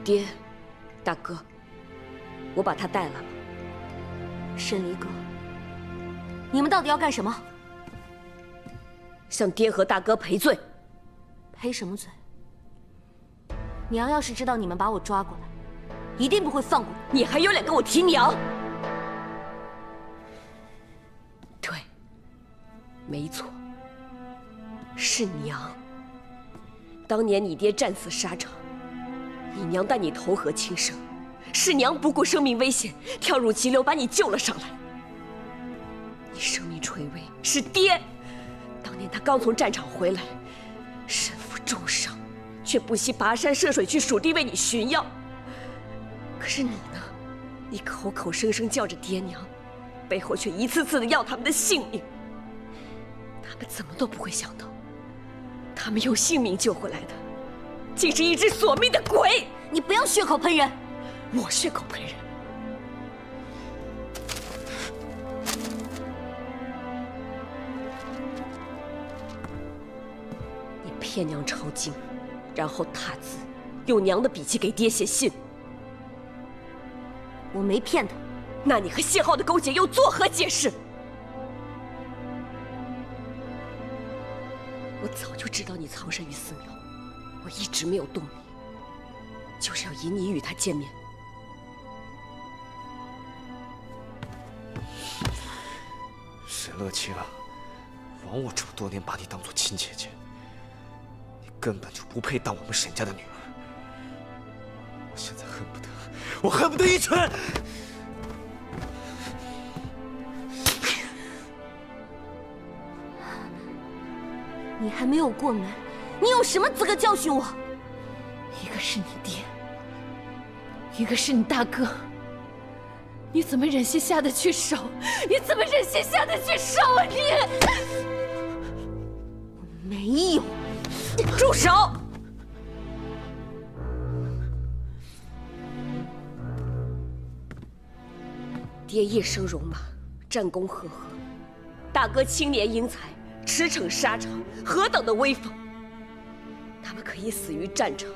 爹，大哥，我把他带来了。沈离哥，你们到底要干什么？向爹和大哥赔罪。赔什么罪？娘要是知道你们把我抓过来，一定不会放过你。你还有脸跟我提娘？对，没错，是娘。当年你爹战死沙场，你娘带你投河轻生，是娘不顾生命危险跳入急流把你救了上来。你生命垂危，是爹。当年他刚从战场回来，身负重伤，却不惜跋山涉水去蜀地为你寻药。可是你呢？你口口声声叫着爹娘，背后却一次次的要他们的性命。他们怎么都不会想到，他们用性命救回来的，竟是一只索命的鬼！你不要血口喷人！我血口喷人？你骗娘抄经，然后踏字，用娘的笔迹给爹写信。我没骗他。那你和谢浩的勾结又作何解释？我早就知道你藏身于寺庙，我一直没有动你，就是要引你与他见面。沈乐清啊，枉我这么多年把你当做亲姐姐，你根本就不配当我们沈家的女儿。我现在恨不得一拳！你还没有过门，你有什么资格教训我？一个是你爹，一个是你大哥，你怎么忍心下得去手？你怎么忍心下得去手啊你？没有！住手！爹一生戎马，战功赫赫；大哥青年英才，驰骋沙场，何等的威风！他们可以死于战场，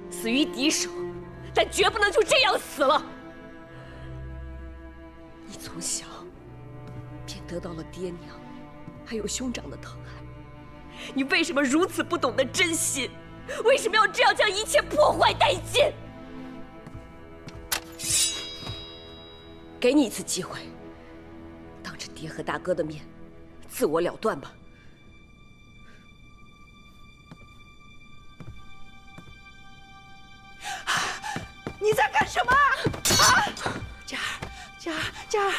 死于敌手，但绝不能就这样死了。你从小便得到了爹娘，还有兄长的疼爱，你为什么如此不懂得珍惜？为什么要这样将一切破坏殆尽？给你一次机会，当着爹和大哥的面，自我了断吧。你在干什么？啊！佳儿，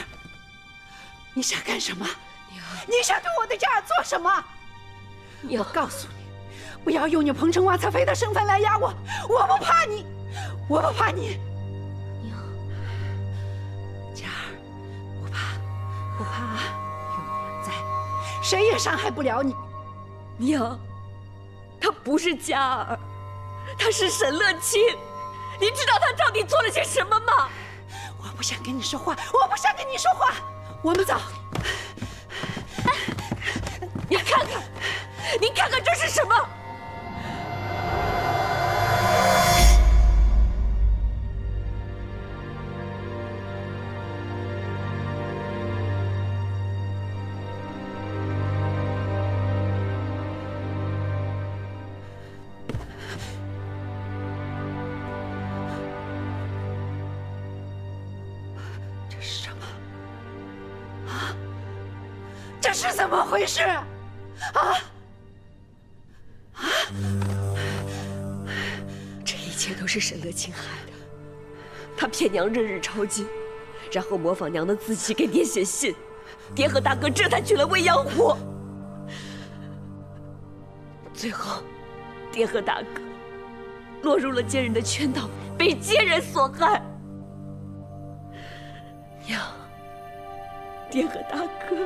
你想干什么？娘，你想对我的佳儿做什么？娘，我告诉你，不要用你彭城瓦侧妃的身份来压我，我不怕你，我不怕你。娘，佳儿，不怕啊，有娘在，谁也伤害不了你。娘，他不是佳儿，他是沈乐清。你知道他到底做了些什么吗？我不想跟你说话，我不想跟你说话。我们走。你看看，你看看这是什么？这是什么？啊！这是怎么回事？这一切都是沈乐清害的。他骗娘日日抄经，然后模仿娘的字迹给爹写信，爹和大哥这才娶了未央湖。最后，爹和大哥落入了奸人的圈套，被奸人所害。娘，爹和大哥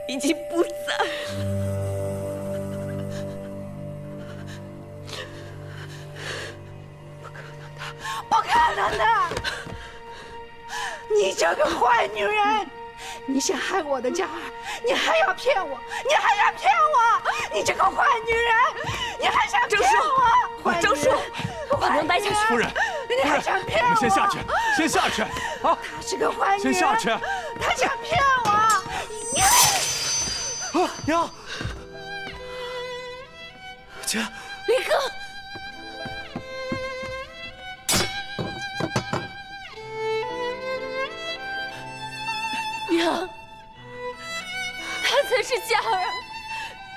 已经不在了。不可能的！你这个坏女人！你想害我的佳儿，你还要骗我，你还要骗我！你这个坏女人，你还想骗我！把娘带下去。夫人，你还想骗我？我们先下去，先下去啊！她是个坏女人，先下去。她想骗我。啊，娘，姐，李哥，娘，她才是佳儿，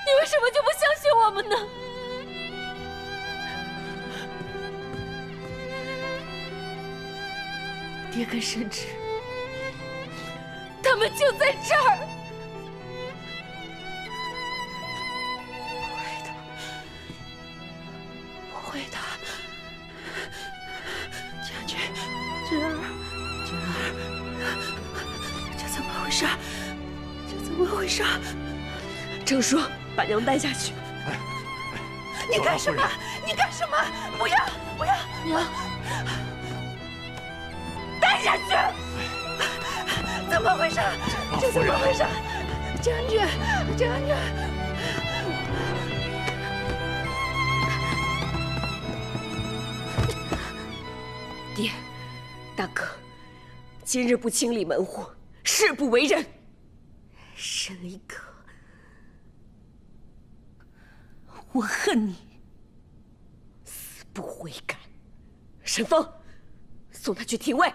你为什么就不相信我们呢？爹跟神芝，他们就在这儿。不会的，将军，芝儿，这怎么回事？这怎么回事？正说把娘带下去。你干什么？你干什么？不要，不要！娘，带下去！怎么回事？这怎么回事？将军，将军！爹，大哥，今日不清理门户，誓不为人。沈离哥，我恨你，死不悔改。沈峰，送他去廷尉。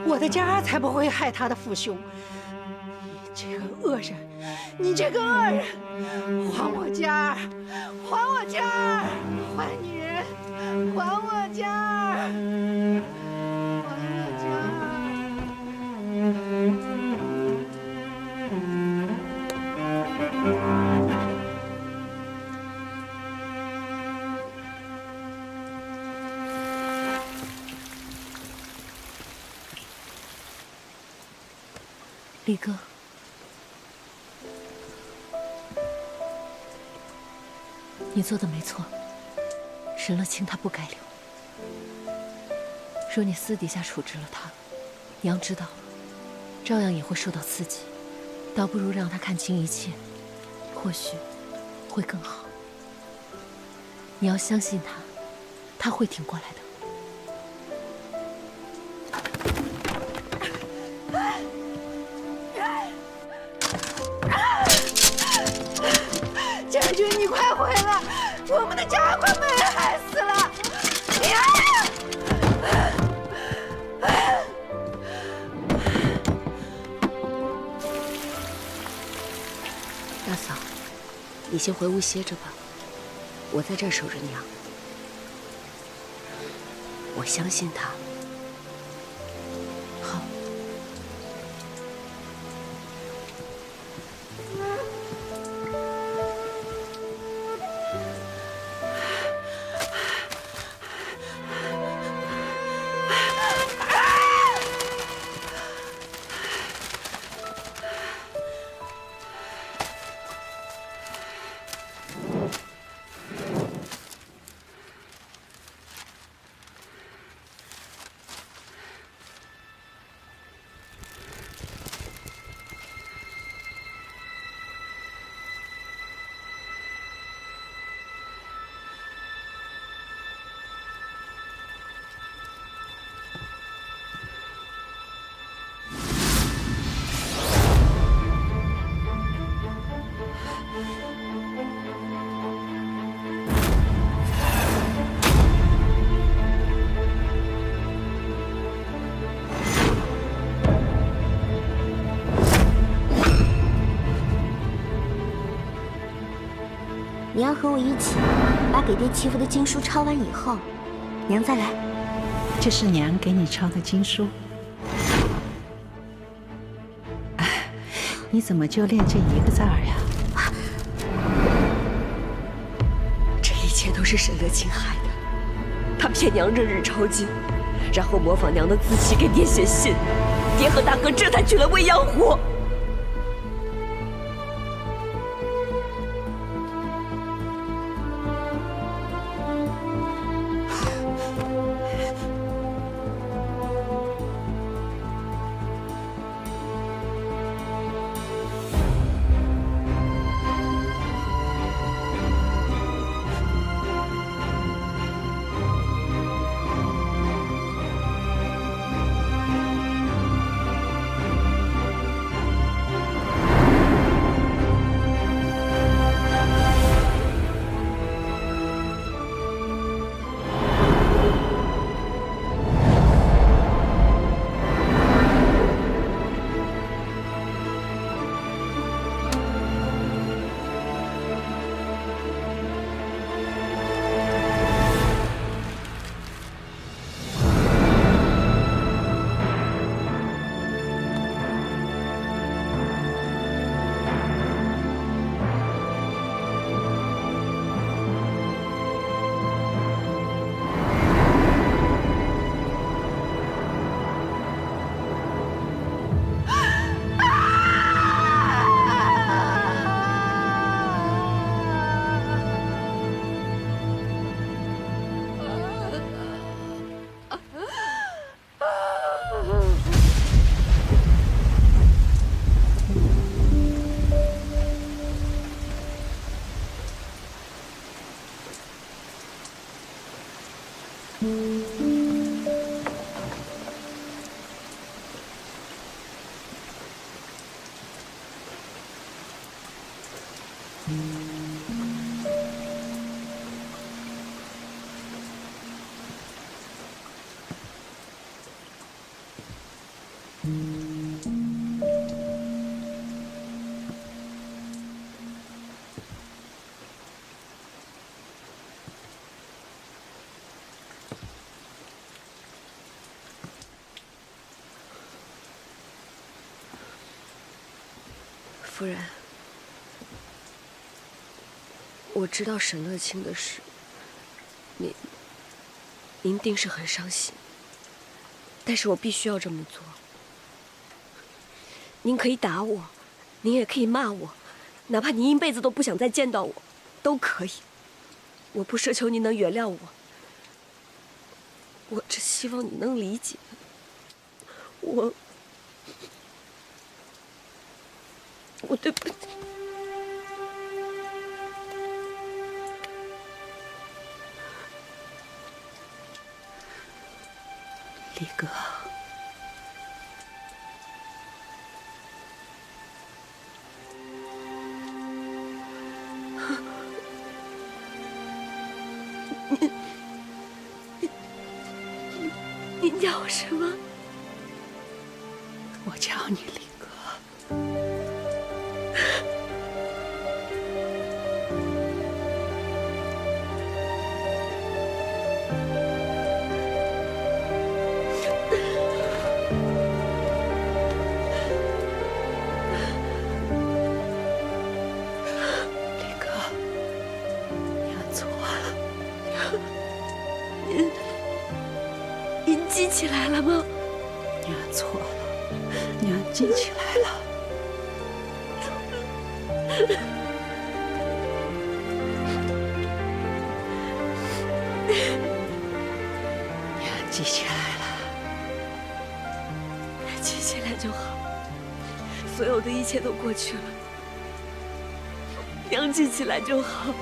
我的佳儿才不会害他的父兄！你这个恶人，你这个恶人！还我佳儿！还我佳儿！坏女人！还我佳儿！还我佳李哥，你做的没错，沈乐清他不该留。若你私底下处置了他，娘知道了，照样也会受到刺激，倒不如让他看清一切，或许会更好。你要相信他，他会挺过来的。将军，你快回来！我们的佳儿快被人害死了！大嫂，你先回屋歇着吧，我在这儿守着娘。我相信她。好。要和我一起把给爹祈福的经书抄完以后，娘再来。这是娘给你抄的经书。你怎么就练这一个字儿呀？这一切都是沈乐清害的，他骗娘日日抄经，然后模仿娘的字迹给爹写信，爹和大哥这才娶了未央湖。夫人，我知道沈乐清的事，您定是很伤心，但是我必须要这么做。您可以打我，您也可以骂我，哪怕您一辈子都不想再见到我，都可以。我不奢求您能原谅我，我只希望你能理解我对不起。李哥，您叫我什么？我叫你李哥。您记起来了吗？娘错了，娘记起来了。娘记起来了。记起来就好，所有的一切都过去了，娘记起来就好。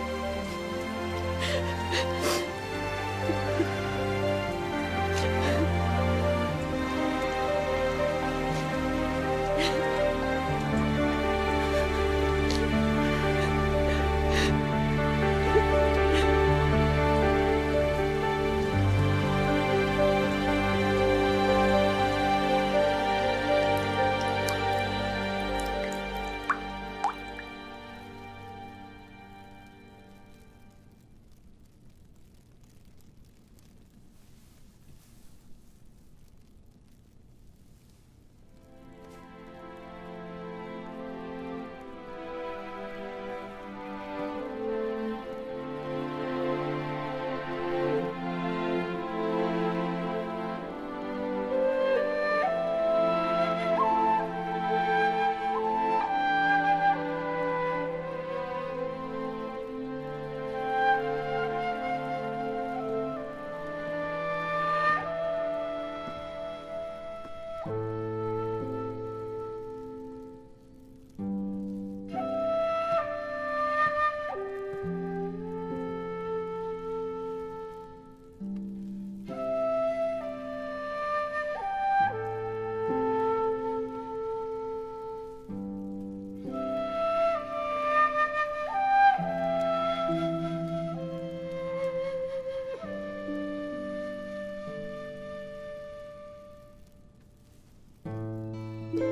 娘，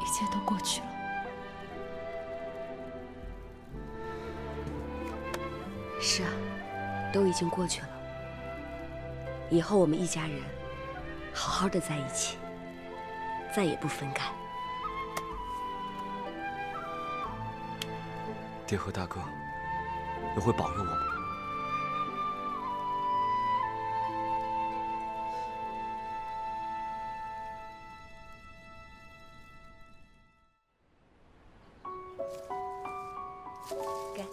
一切都过去了。是啊，都已经过去了。以后我们一家人好好的在一起，再也不分开。爹和大哥也会保佑我们。该。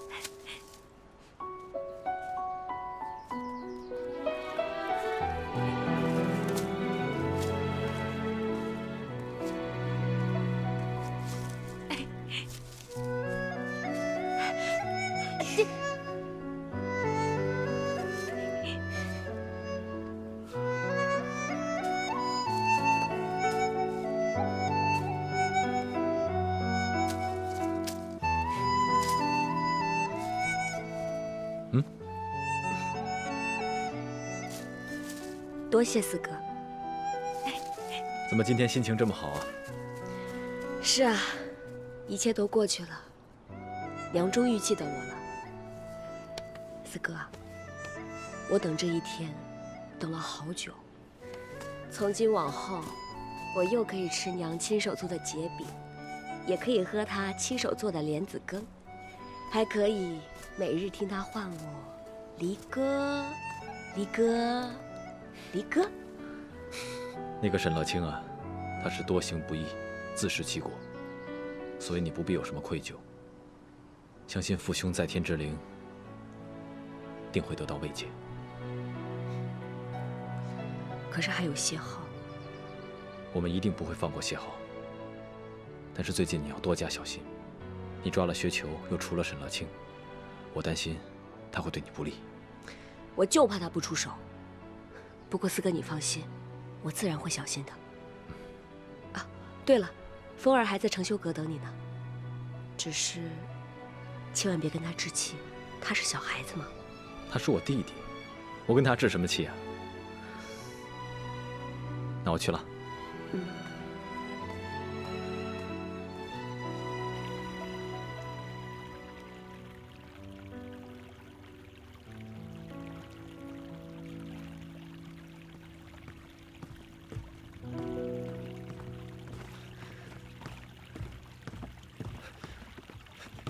多谢四哥。怎么今天心情这么好啊？是啊，一切都过去了，娘终于记得我了。四哥，我等这一天等了好久。从今往后，我又可以吃娘亲手做的结饼，也可以喝她亲手做的莲子羹，还可以每日听她唤我离歌，离歌。离歌，那个沈乐清啊，他是多行不义，自食其果，所以你不必有什么愧疚。相信父兄在天之灵，定会得到慰藉。可是还有谢浩，我们一定不会放过谢浩。但是最近你要多加小心，你抓了薛球，又除了沈乐清，我担心他会对你不利。我就怕他不出手。不过四哥，你放心，我自然会小心的。啊，对了，风儿还在承修阁等你呢。只是，千万别跟他置气，他是小孩子嘛。他是我弟弟，我跟他置什么气啊？那我去了。嗯。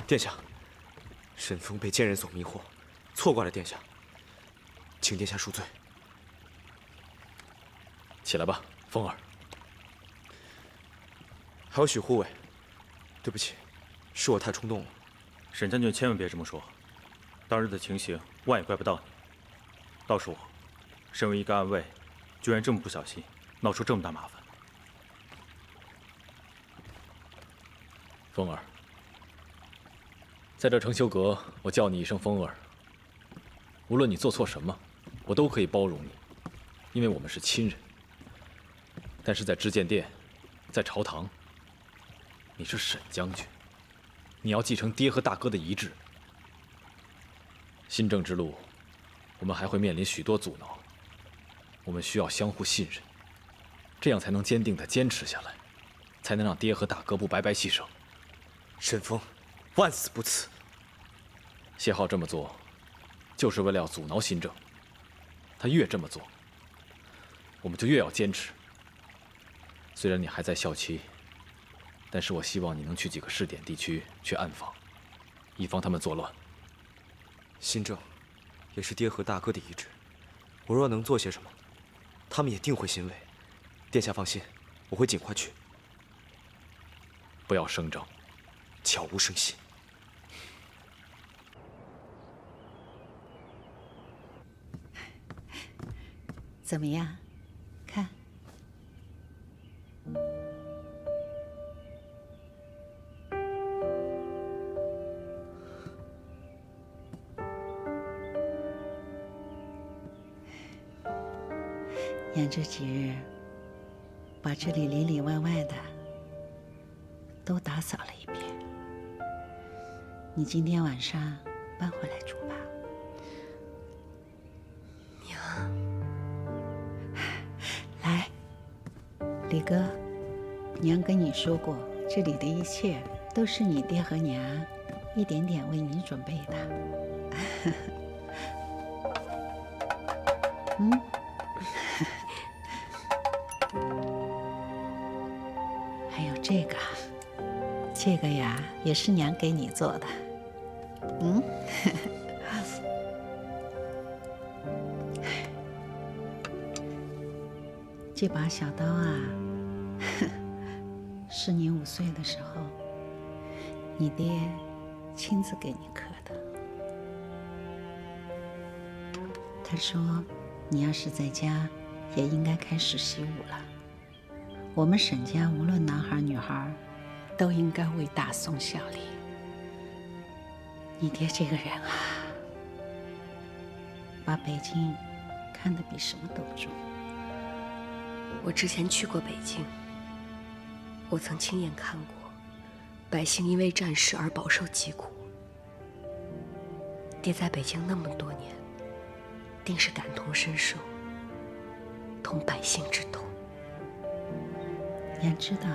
殿下，沈峰被奸人所迷惑，错怪了殿下，请殿下恕罪。起来吧，风儿。还有许护卫，对不起，是我太冲动了。沈将军千万别这么说，当日的情形万也怪不到你，倒是我，身为一个暗卫，居然这么不小心，闹出这么大麻烦。风儿。在这承修阁，我叫你一声风儿。无论你做错什么，我都可以包容你，因为我们是亲人。但是在知见殿，在朝堂，你是沈将军，你要继承爹和大哥的遗志。新政之路，我们还会面临许多阻挠，我们需要相互信任，这样才能坚定地坚持下来，才能让爹和大哥不白白牺牲。沈峰。万死不辞。谢浩这么做，就是为了要阻挠新政。他越这么做，我们就越要坚持。虽然你还在校期，但是我希望你能去几个试点地区去暗访，以防他们作乱。新政，也是爹和大哥的遗志。我若能做些什么，他们也定会欣慰。殿下放心，我会尽快去。不要声张，悄无声息。怎么样？看，娘这几日把这里里里外外的都打扫了一遍。你今天晚上搬回来住吧。娘，来，李哥，娘跟你说过，这里的一切都是你爹和娘一点点为你准备的。还有这个，这个呀也是娘给你做的。这把小刀啊，是你5岁的时候，你爹亲自给你刻的。他说，你要是在家，也应该开始习武了。我们沈家无论男孩女孩，都应该为大宋效力。你爹这个人啊，把北京看得比什么都重。我之前去过北京，我曾亲眼看过百姓因为战事而饱受疾苦。爹在北京那么多年，定是感同身受，同百姓之痛。娘知道，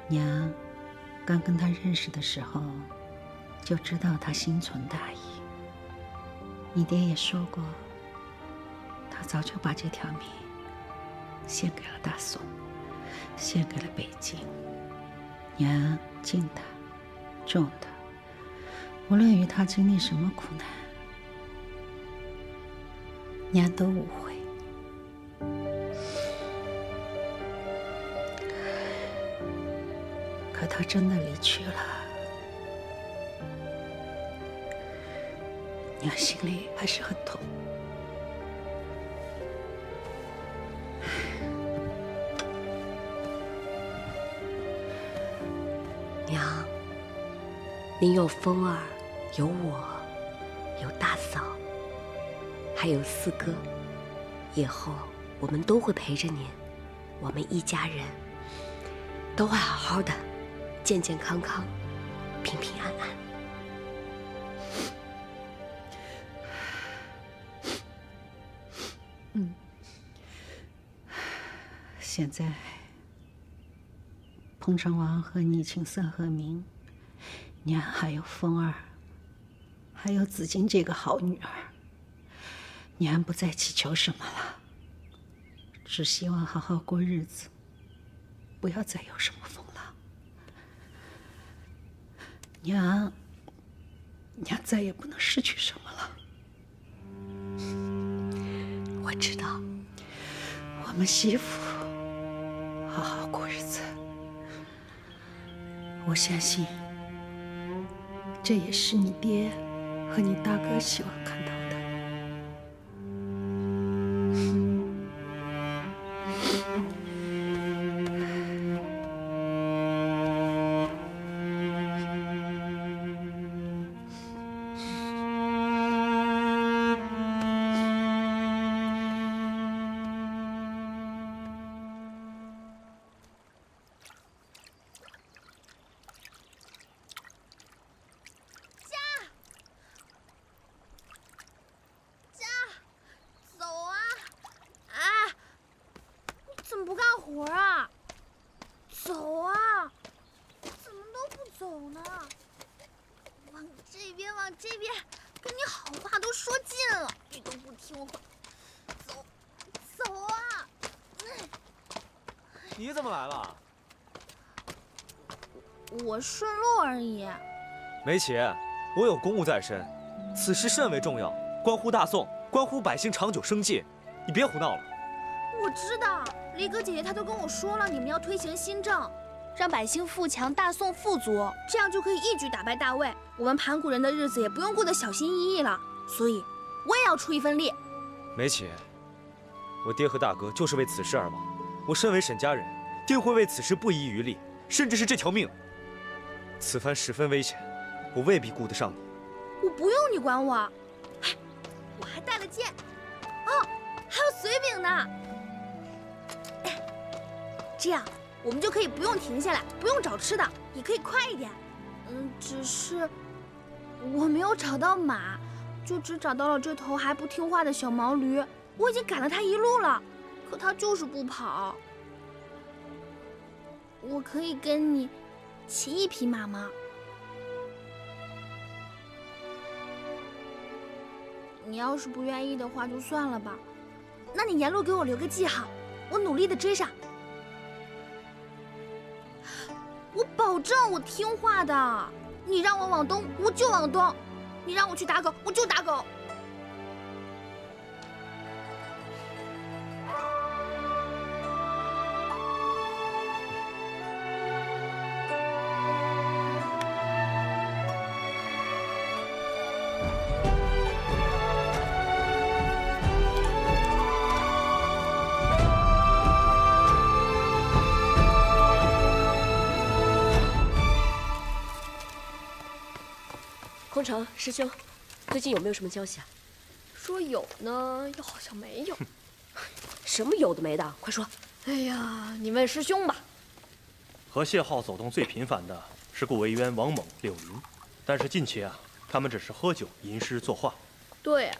娘刚跟他认识的时候，就知道他心存大义。你爹也说过，他早就把这条命献给了大宋，献给了北京。娘敬他，重他，无论与他经历什么苦难，娘都无悔。可他真的离去了，娘心里还是很痛。娘，您有风儿，有我，有大嫂，还有4哥，以后我们都会陪着您，我们一家人都会好好的，健健康康，平平安安。现在，彭城王和你请色和明，娘还有风儿，还有紫荆这个好女儿，娘不再祈求什么了，只希望好好过日子，不要再有什么风浪。娘再也不能失去什么了。我知道，我们媳妇好好过日子，我相信这也是你爹和你大哥希望看到的。活啊！走啊！怎么都不走呢？往这边，往这边，跟你好话都说尽了，你都不听话。走，走啊！你怎么来了？我顺路而已。梅琪，我有公务在身，此事甚为重要，关乎大宋，关乎百姓长久生计，你别胡闹了。我知道，离哥姐姐她都跟我说了，你们要推行新政，让百姓富强，大宋富足，这样就可以一举打败大魏，我们盘古人的日子也不用过得小心翼翼了。所以，我也要出一份力。梅琪，我爹和大哥就是为此事而亡，我身为沈家人，定会为此事不遗余力，甚至是这条命。此番十分危险，我未必顾得上你。我不用你管我，哎，我还带了剑，哦，还有随饼呢。这样我们就可以不用停下来，不用找吃的，也可以快一点。只是我没有找到马，就只找到了这头还不听话的小毛驴。我已经赶了它一路了，可它就是不跑。我可以跟你骑一匹马吗？你要是不愿意的话，就算了吧。那你沿路给我留个记号，我努力的追上。我保证我听话的。你让我往东，我就往东；你让我去打狗，我就打狗。空城师兄，最近有没有什么消息啊？说有呢，又好像没有。什么有的没的，快说！哎呀，你问师兄吧。和谢浩走动最频繁的是顾维渊、王猛、柳林，但是近期啊，他们只是喝酒、吟诗作画。对呀，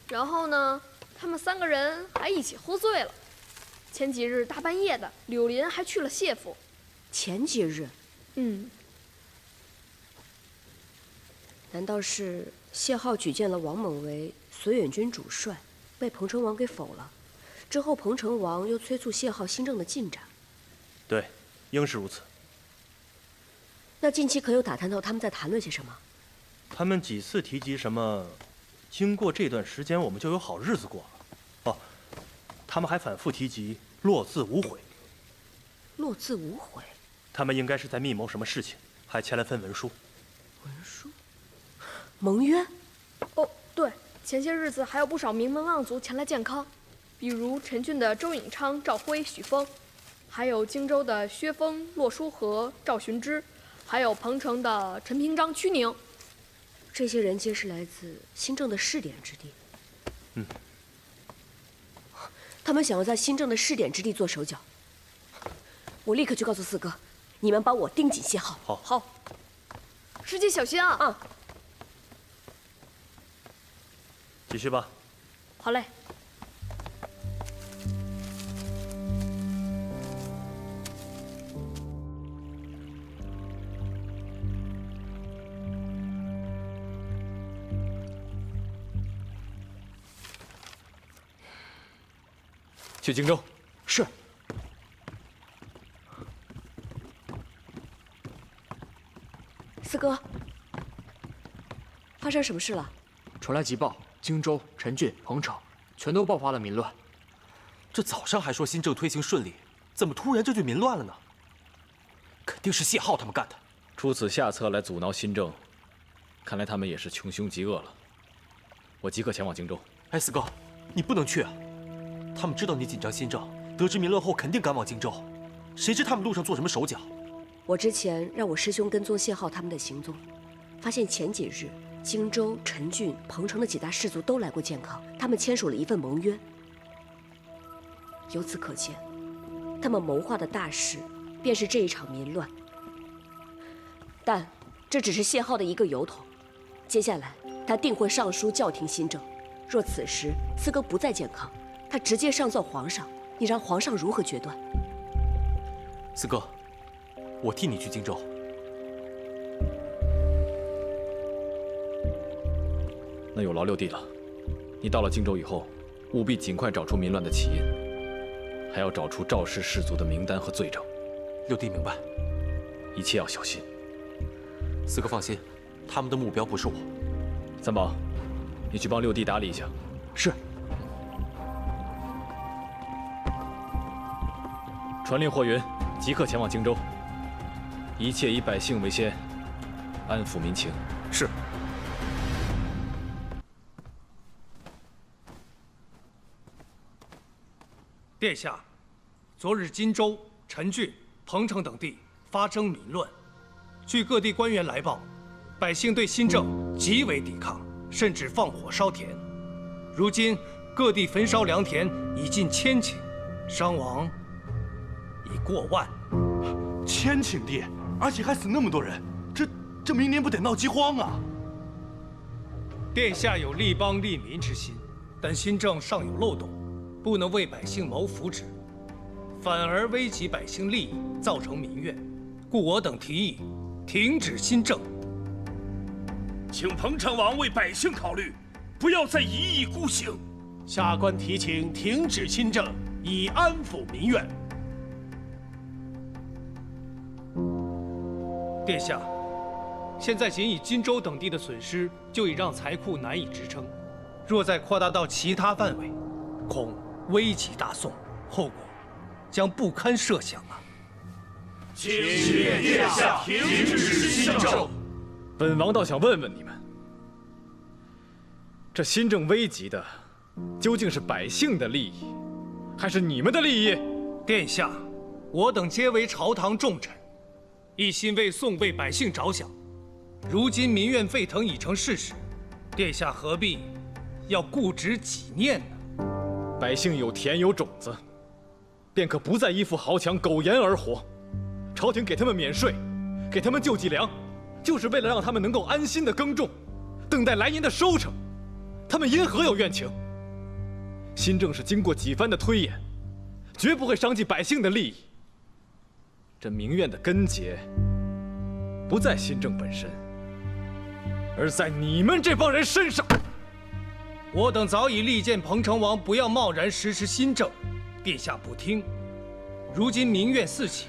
然后呢，他们3个人还一起喝醉了。前几日大半夜的，柳林还去了谢府。前几日？嗯。难道是谢浩举荐了王猛为绥远军主帅，被彭城王给否了？之后彭城王又催促谢浩新政的进展。对，应是如此。那近期可有打探到他们在谈论些什么？他们几次提及什么，经过这段时间我们就有好日子过了。哦，他们还反复提及落字无悔。落字无悔？他们应该是在密谋什么事情，还签了份文书。文书？盟约？哦，对，前些日子还有不少名门望族前来健康，比如陈郡的周颖昌、赵辉、许峰，还有荆州的薛峰、骆书和、赵寻之，还有彭城的陈平章、屈宁。这些人皆是来自新政的试点之地。他们想要在新政的试点之地做手脚。我立刻去告诉四哥，你们帮我盯紧谢浩。好。师姐小心啊！啊。继续吧。好嘞。去荆州。是。四哥，发生什么事了？传来急报，荆州、陈郡、彭城全都爆发了民乱。这早上还说新政推行顺利，怎么突然就民乱了呢？肯定是谢浩他们干的。出此下策来阻挠新政，看来他们也是穷凶极恶了。我即刻前往荆州。哎，四哥，你不能去啊！他们知道你紧张新政，得知民乱后肯定赶往荆州，谁知他们路上做什么手脚？我之前让我师兄跟踪谢浩他们的行踪，发现前几日荆州、陈郡、彭城的几大氏族都来过健康，他们签署了一份盟约。由此可见，他们谋划的大事便是这一场民乱。但这只是谢浩的一个由头，接下来他定会上书教廷新政。若此时四哥不在健康，他直接上奏皇上，你让皇上如何决断？四哥，我替你去荆州。那有劳六弟了。你到了荆州以后，务必尽快找出民乱的起因，还要找出赵氏氏族的名单和罪证。六弟明白，一切要小心。四哥放心，他们的目标不是我。三宝，你去帮六弟打理一下。是。传令霍云，即刻前往荆州，一切以百姓为先，安抚民情。是。殿下，昨日荆州、陈郡、彭城等地发生民乱，据各地官员来报，百姓对新政极为抵抗，甚至放火烧田。如今各地焚烧良田已近1000顷，伤亡已过万。千顷地，而且还死那么多人，这明年不得闹饥荒啊！殿下有利邦利民之心，但新政尚有漏洞，不能为百姓谋福祉，反而危及百姓利益，造成民怨，故我等提议停止新政。请彭城王为百姓考虑，不要再一意孤行。下官提请停止新政，以安抚民怨。殿下，现在仅以荆州等地的损失，就已让财库难以支撑。若再扩大到其他范围，恐危及大宋，后果将不堪设想啊！请殿下停止新政。本王倒想问问你们，这新政危及的，究竟是百姓的利益，还是你们的利益？殿下，我等皆为朝堂重臣，一心为宋为百姓着想。如今民怨沸腾已成事实，殿下何必要固执己念呢？百姓有田有种子，便可不再依附豪强苟延而活。朝廷给他们免税，给他们救济粮，就是为了让他们能够安心的耕种，等待来年的收成。他们因何有怨情？新政是经过几番的推演，绝不会伤及百姓的利益。这民怨的根结，不在新政本身，而在你们这帮人身上。我等早已力荐彭城王不要贸然实施新政，殿下不听。如今民怨四起，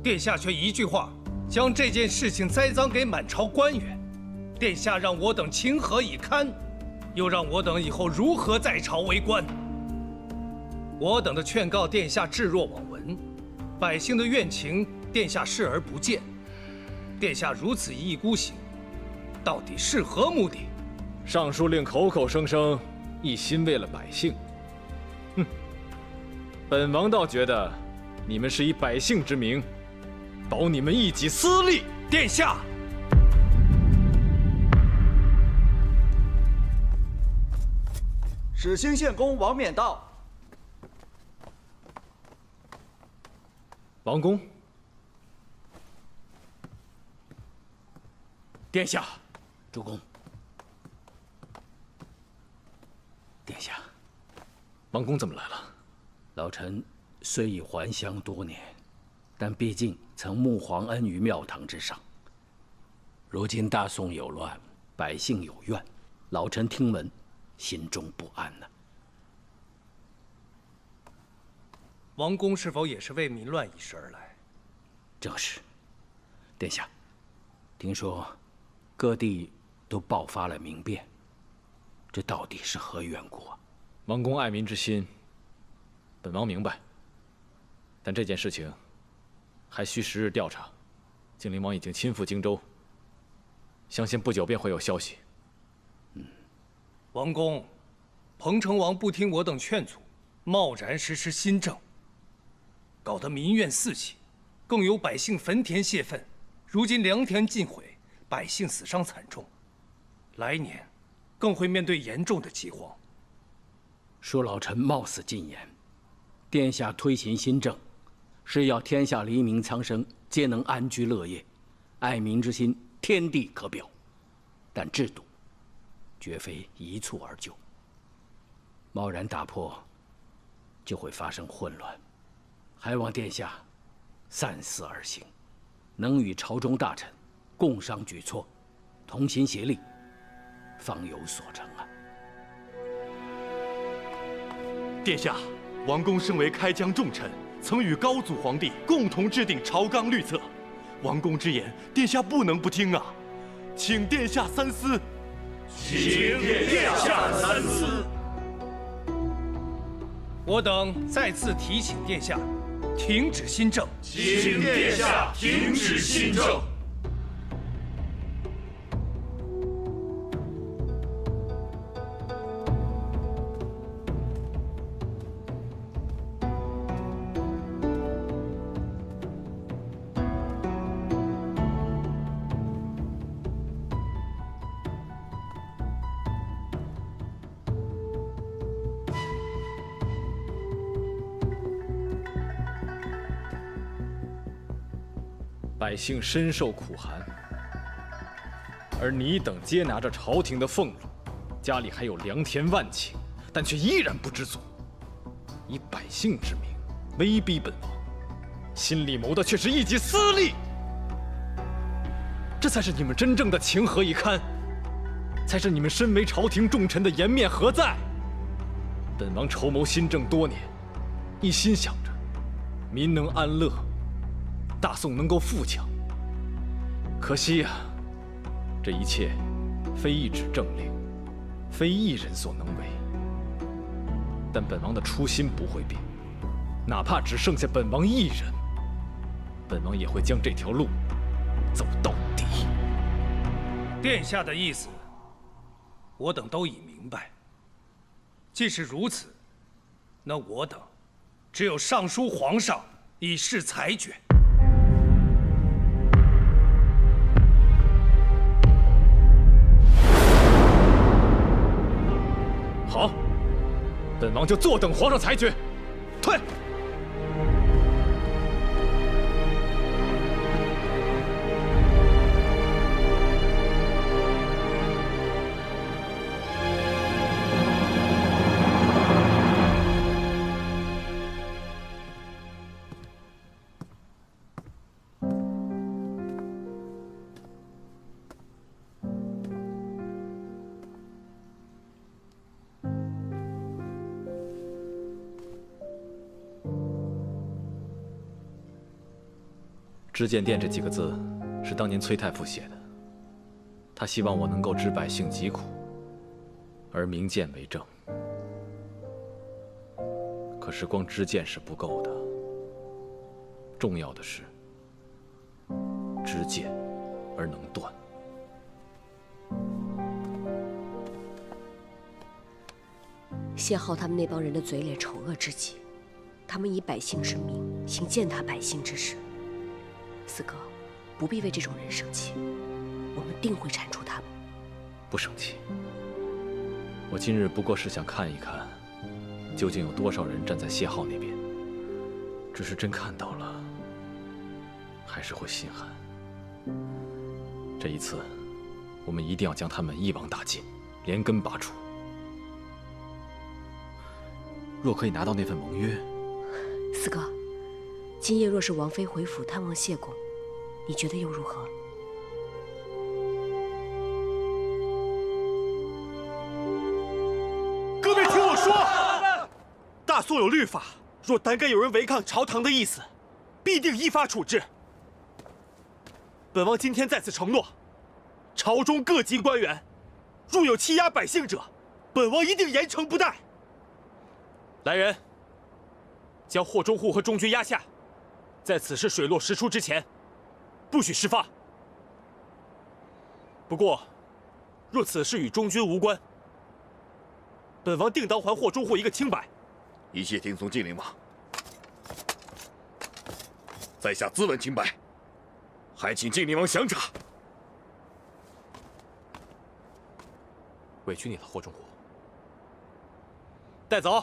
殿下却一句话将这件事情栽赃给满朝官员。殿下让我等情何以堪，又让我等以后如何在朝为官？我等的劝告，殿下置若罔闻；百姓的怨情，殿下视而不见。殿下如此一意孤行，到底是何目的？尚书令口口声声一心为了百姓，哼！本王倒觉得你们是以百姓之名，保你们一己私利。殿下，始兴县公王冕道。王公，殿下，主公。殿下，王公怎么来了？老臣虽已还乡多年，但毕竟曾沐皇恩于庙堂之上。如今大宋有乱，百姓有怨，老臣听闻，心中不安呐。王公是否也是为民乱一事而来？正是。殿下，听说各地都爆发了民变。这到底是何缘故啊？王公爱民之心，本王明白。但这件事情还需时日调查。靖灵王已经亲赴荆州，相信不久便会有消息。王公，彭城王不听我等劝阻，贸然实施新政，搞得民怨四起，更有百姓焚田泄愤。如今良田尽毁，百姓死伤惨重，来年更会面对严重的饥荒。恕老臣冒死进言，殿下推行新政，是要天下黎民苍生皆能安居乐业，爱民之心天地可表，但制度绝非一蹴而就。贸然打破，就会发生混乱。还望殿下三思而行，能与朝中大臣共商举措，同心协力，方有所成啊！殿下，王公身为开疆重臣，曾与高祖皇帝共同制定朝纲律策，王公之言，殿下不能不听啊！请殿下三思。请殿下三思。我等再次提醒殿下，停止新政。请殿下停止新政。百姓深受苦寒，而你等皆拿着朝廷的俸禄，家里还有良田万顷，但却依然不知足，以百姓之名威逼本王，心里谋的却是一己私利。这才是你们真正的情何以堪，才是你们身为朝廷重臣的颜面何在？本王筹谋新政多年，一心想着民能安乐，大宋能够富强。可惜呀，这一切非一纸政令，非一人所能为。但本王的初心不会变，哪怕只剩下本王一人，本王也会将这条路走到底。殿下的意思，我等都已明白。既是如此，那我等只有上书皇上，以示裁决。好，本王就坐等皇上裁决。退。知见殿这几个字是当年崔太傅写的，他希望我能够知百姓疾苦，而明谏为政。可是光知见是不够的，重要的是知见而能断。谢浩他们那帮人的嘴脸丑恶至极，他们以百姓之名行践踏百姓之事。四哥，不必为这种人生气，我们定会铲除他们。不生气。我今日不过是想看一看，究竟有多少人站在谢浩那边。只是真看到了，还是会心寒。这一次，我们一定要将他们一网打尽，连根拔除。若可以拿到那份盟约，四哥，今夜若是王妃回府探望谢公，你觉得又如何？各位听我说，大宋有律法，若胆敢有人违抗朝堂的意思，必定依法处置。本王今天在此承诺，朝中各级官员，若有欺压百姓者，本王一定严惩不贷。来人，将霍中护和中军押下，在此事水落石出之前，不许释放。不过，若此事与中军无关，本王定当还霍中护一个清白。一切听从禁令吧。在下自问清白，还请晋灵王详查。委屈你了，霍中护。带走。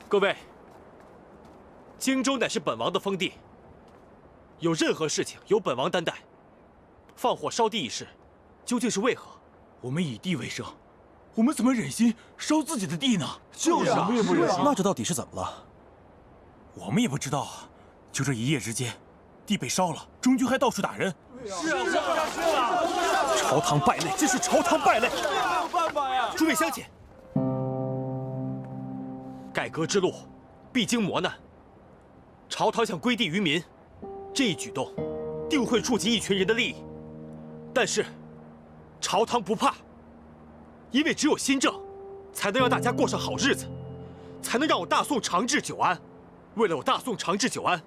各位，荆州乃是本王的封地，有任何事情由本王担待。放火烧地一事，究竟是为何？我们以地为生，我们怎么忍心烧自己的地呢？就是啊，我们也不忍心。那这到底是怎么了？我们也不知道啊。就这一夜之间，地被烧了，中军还到处打人。是啊！朝堂败类，真是朝堂败类！没有办法呀！诸位乡亲，改革之路必经磨难，朝堂想归地于民，这一举动定会触及一群人的利益。但是，朝堂不怕，因为只有新政，才能让大家过上好日子，才能让我大宋长治久安。为了我大宋长治久安，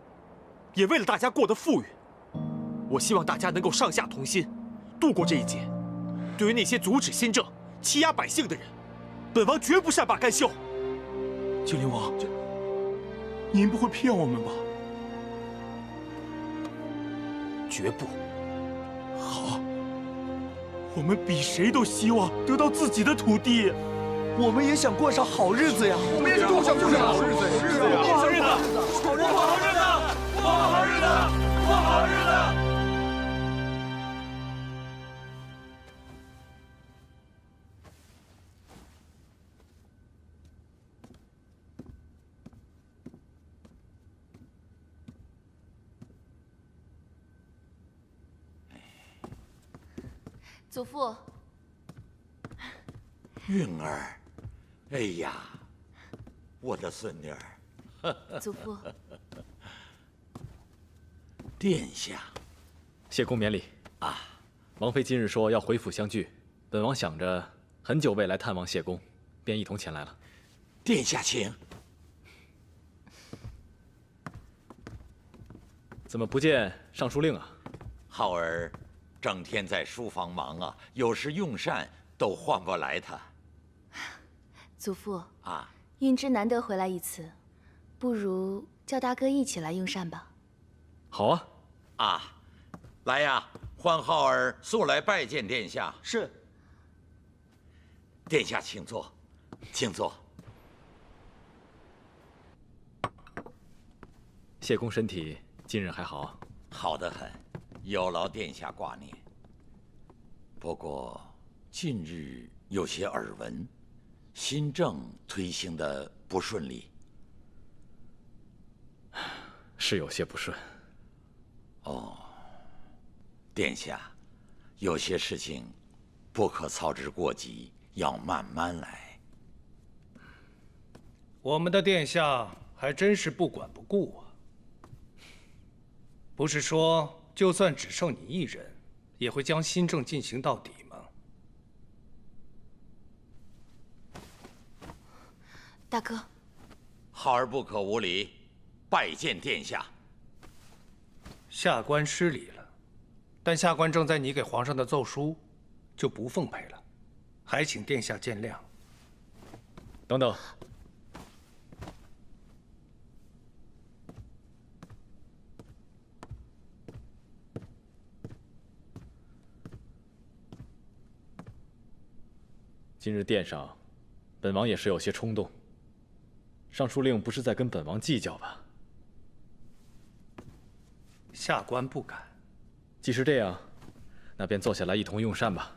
也为了大家过得富裕，我希望大家能够上下同心，度过这一劫。对于那些阻止新政、欺压百姓的人，本王绝不善罢甘休。晋灵王，您不会骗我们吧？绝不。好，我们比谁都希望得到自己的土地。我们也想过上好日子呀！我们也想过上好日子，好日子，好日子，好日子，过好日子，过好日子。祖父，韵儿，哎呀，我的孙女儿。祖父，殿下，谢公免礼啊。王妃今日说要回府相聚，本王想着很久未来探望谢公，便一同前来了。殿下请。怎么不见尚书令啊？浩儿整天在书房忙啊，有时用膳都换不来他。祖父啊，韵之难得回来一次，不如叫大哥一起来用膳吧。好啊。啊，来呀，唤浩儿速来拜见殿下。是。殿下请坐，请坐。谢公身体今日还好？好得很，有劳殿下挂念。不过近日有些耳闻，新政推行的不顺利。是有些不顺。哦，殿下，有些事情不可操之过急，要慢慢来。我们的殿下还真是不管不顾啊！不是说就算只剩你一人，也会将新政进行到底吗？大哥，浩儿不可无礼，拜见殿下。下官失礼了，但下官正在拟给皇上的奏书，就不奉陪了，还请殿下见谅。等等。今日殿上，本王也是有些冲动。尚书令不是在跟本王计较吧？下官不敢。既是这样，那便坐下来一同用膳吧。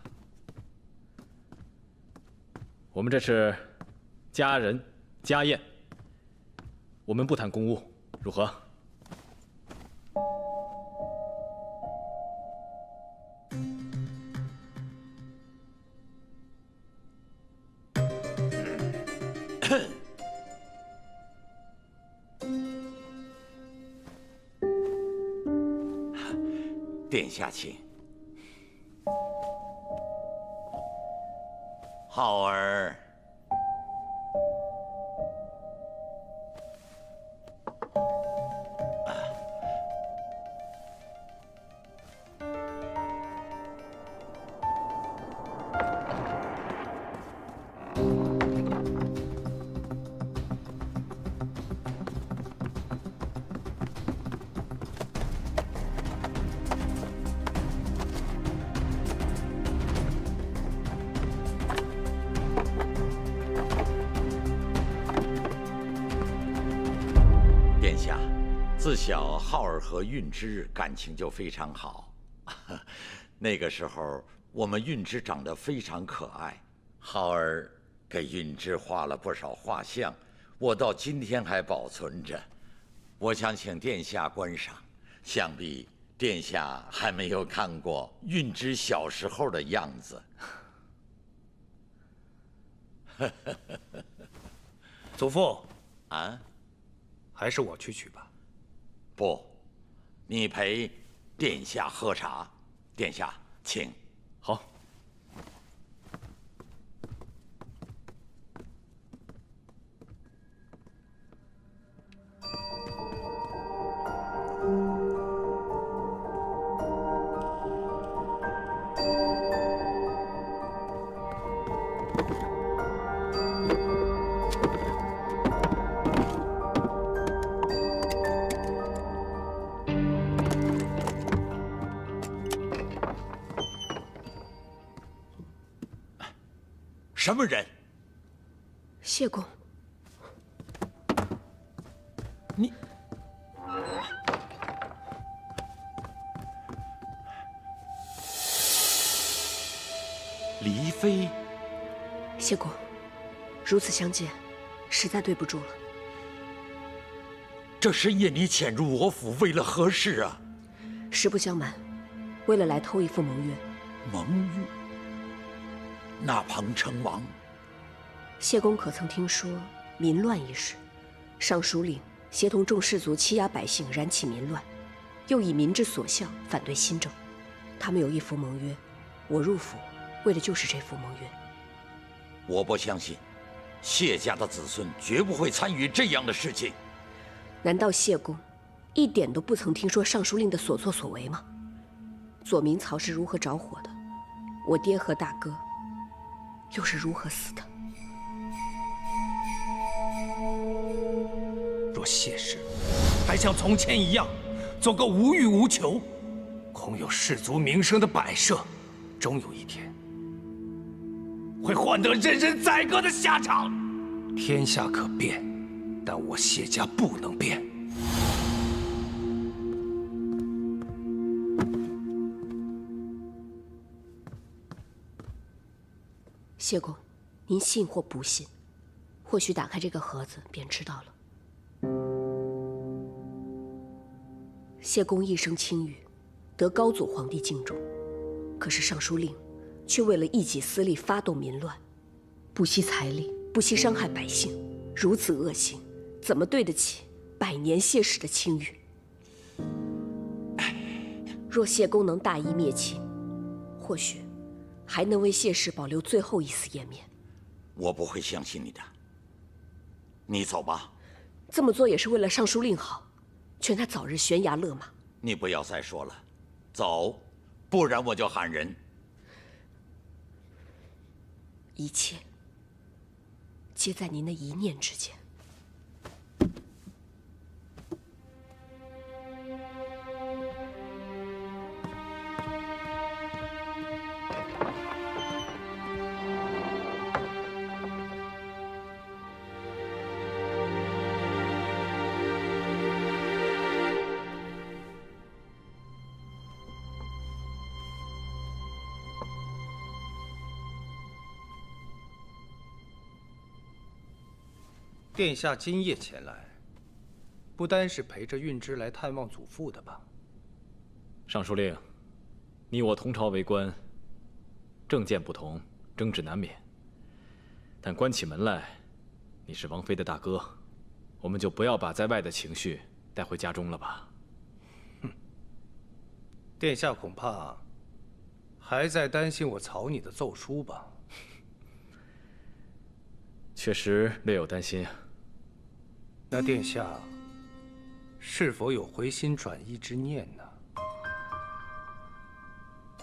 我们这是家人家宴，我们不谈公务，如何？殿下请。浩儿，殿下，自小浩儿和韵之感情就非常好。那个时候，我们韵之长得非常可爱，浩儿给韵之画了不少画像，我到今天还保存着。我想请殿下观赏，想必殿下还没有看过韵之小时候的样子。祖父，啊？还是我去取吧。不，你陪殿下喝茶。殿下，请。好。什么人？谢公，你黎妃，谢公，如此相见，实在对不住了。这深夜你潜入我府，为了何事啊？实不相瞒，为了来偷一副盟约。盟约？那彭城王？谢公可曾听说民乱一事？尚书令协同众士族欺压百姓，燃起民乱，又以民之所向反对新政。他们有一幅盟约，我入府为的就是这幅盟约。我不相信，谢家的子孙绝不会参与这样的事情。难道谢公一点都不曾听说尚书令的所作所为吗？左明曹是如何着火的？我爹和大哥又是如何死的？若谢氏还像从前一样做个无欲无求、空有士族名声的摆设，终有一天会换得人人宰割的下场。天下可变，但我谢家不能变。谢公，您信或不信，或许打开这个盒子便知道了。谢公一生清誉，得高祖皇帝敬重，可是尚书令却为了一己私利发动民乱，不惜财力，不惜伤害百姓，如此恶行，怎么对得起百年谢氏的清誉？若谢公能大义灭亲，或许还能为谢氏保留最后一丝颜面。我不会相信你的，你走吧。这么做也是为了尚书令好，劝他早日悬崖勒马。你不要再说了，走，不然我就喊人。一切皆在您的一念之间。殿下今夜前来，不单是陪着韵之来探望祖父的吧？尚书令，你我同朝为官，政见不同，争执难免。但关起门来，你是王妃的大哥，我们就不要把在外的情绪带回家中了吧？殿下恐怕还在担心我草拟的奏书吧？确实略有担心啊。那殿下是否有回心转意之念呢？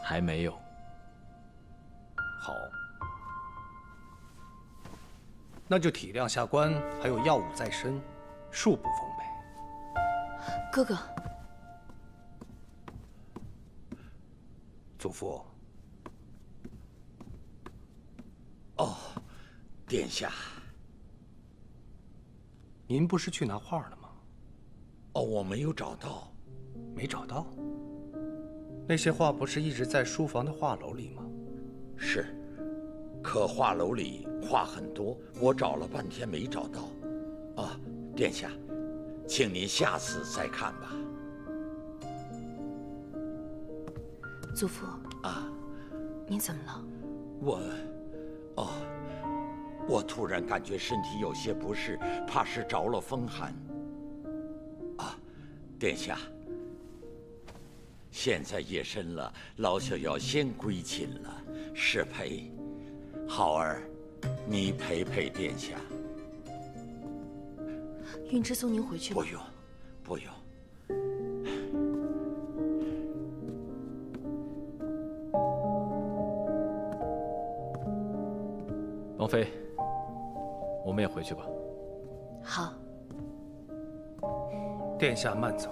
还没有。好，那就体谅下官还有要务在身，恕不奉陪。哥哥，祖父。哦，殿下。您不是去拿画了吗？哦，我没有找到。没找到？那些画不是一直在书房的画楼里吗？是，可画楼里画很多，我找了半天没找到。啊，殿下，请您下次再看吧。祖父啊，您怎么了？我突然感觉身体有些不适，怕是着了风寒。啊，殿下，现在夜深了，老朽要先归寝了。适陪，浩儿，你陪陪殿下。韵之送您回去吧。不用，不用。王妃，我们也回去吧。好。殿下慢走。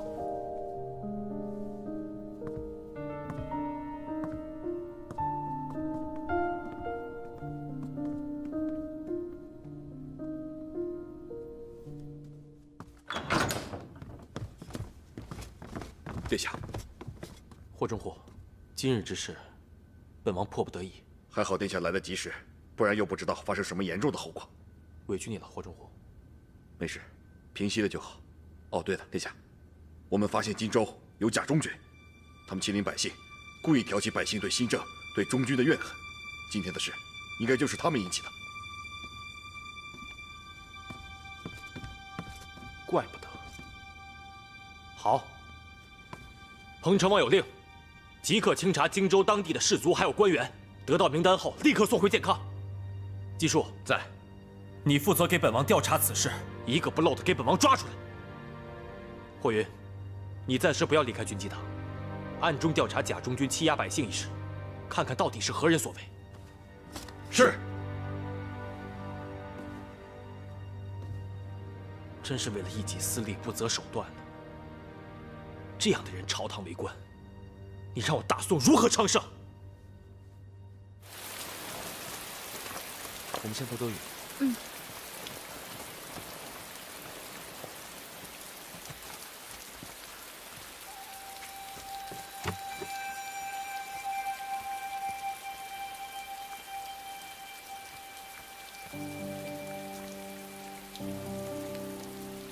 殿下，霍中虎，今日之事，本王迫不得已。还好殿下来得及时，不然又不知道发生什么严重的后果。委屈你了，霍中虎。没事，平息了就好。哦，对了，殿下，我们发现荆州有假中军，他们欺凌百姓，故意挑起百姓对新政、对中军的怨恨。今天的事，应该就是他们引起的。怪不得。好。彭城王有令，即刻清查荆州当地的士族还有官员，得到名单后立刻送回健康。季树在，你负责给本王调查此事，一个不漏的给本王抓出来。霍云，你暂时不要离开军机堂，暗中调查假中军欺压百姓一事，看看到底是何人所为。是。真是为了一己私利不择手段呢。这样的人朝堂为官，你让我大宋如何昌盛？我们先躲躲雨。嗯。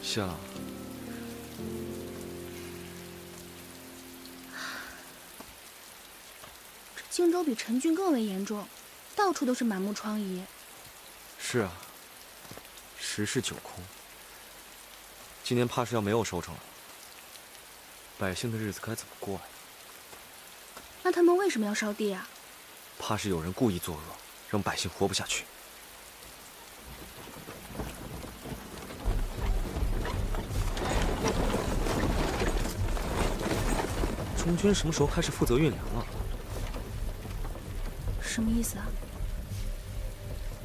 夏。荆州比陈郡更为严重，到处都是满目疮痍。是啊，十室九空。今年怕是要没有收成了，百姓的日子该怎么过呀？那他们为什么要烧地啊？怕是有人故意作恶，让百姓活不下去。中军什么时候开始负责运粮了？什么意思啊？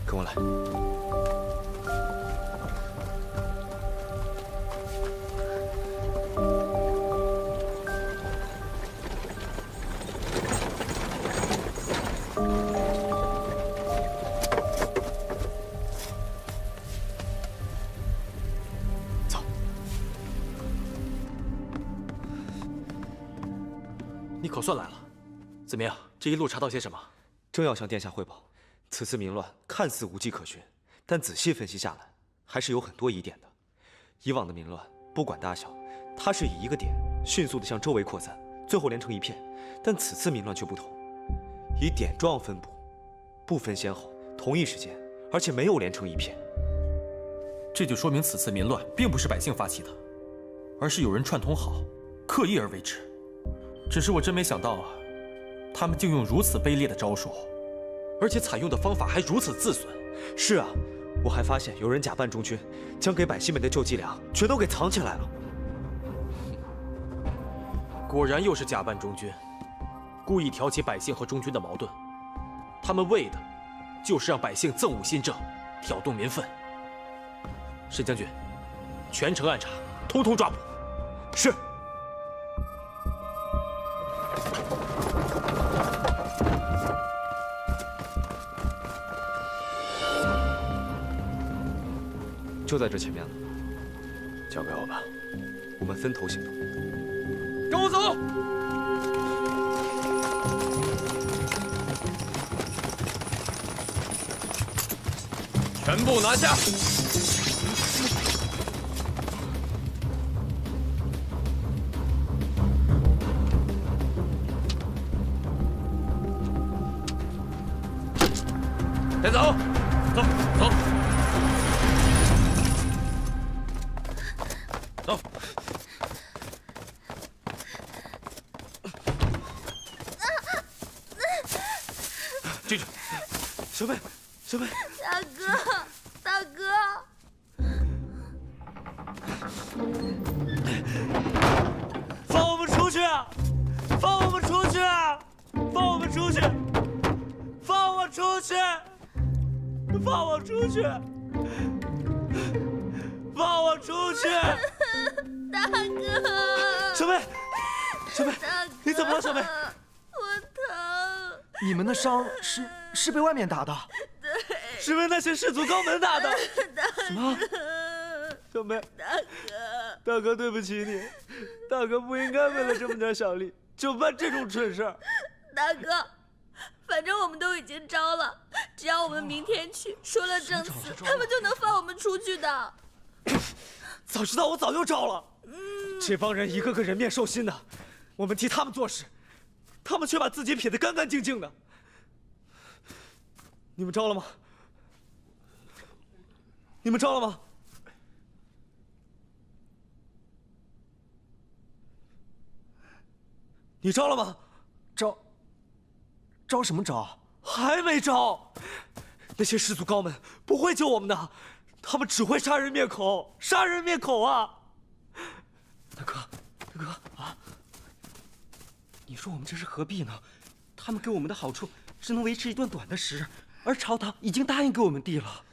跟我来。走。你可算来了，怎么样？这一路查到些什么？正要向殿下汇报，此次民乱看似无迹可寻，但仔细分析下来，还是有很多疑点的。以往的民乱不管大小，它是以一个点迅速地向周围扩散，最后连成一片。但此次民乱却不同，以点状分布，不分先后，同一时间，而且没有连成一片。这就说明此次民乱并不是百姓发起的，而是有人串通好，刻意而为之。只是我真没想到啊，他们竟用如此卑劣的招数，而且采用的方法还如此自损。是啊，我还发现有人假扮中军，将给百姓们的救济粮全都给藏起来了。果然又是假扮中军，故意挑起百姓和中军的矛盾。他们为的就是让百姓憎恶新政，挑动民愤。沈将军，全城暗查，通通抓捕。是。就在这前面了，交给我吧，我们分头行动。跟我走。全部拿下！带走，走走。走！进去！小妹，小妹！大哥，大哥！放我们出去！放我们出去！放我们出去！放我出去！放我出去！放我出去！大哥！小妹，小妹，你怎么了，小妹？我疼。你们的伤是被外面打的？对，是被那些士卒肛门打的。大哥，什么？小妹，大哥，大哥，对不起你，大哥不应该为了这么点小利就办这种蠢事儿。大哥，反正我们都已经招了，只要我们明天去说了证词，他们就能放我们出去的。早知道我早就招了。这帮人一个个人面兽心的，我们替他们做事，他们却把自己撇得干干净净的。你们招了吗？你们招了吗？你招了吗？招什么招？还没招。那些氏族高门不会救我们的，他们只会杀人灭口，杀人灭口啊！大哥啊！你说我们这是何必呢？他们给我们的好处只能维持一段短的时日，而朝堂已经答应给我们地了。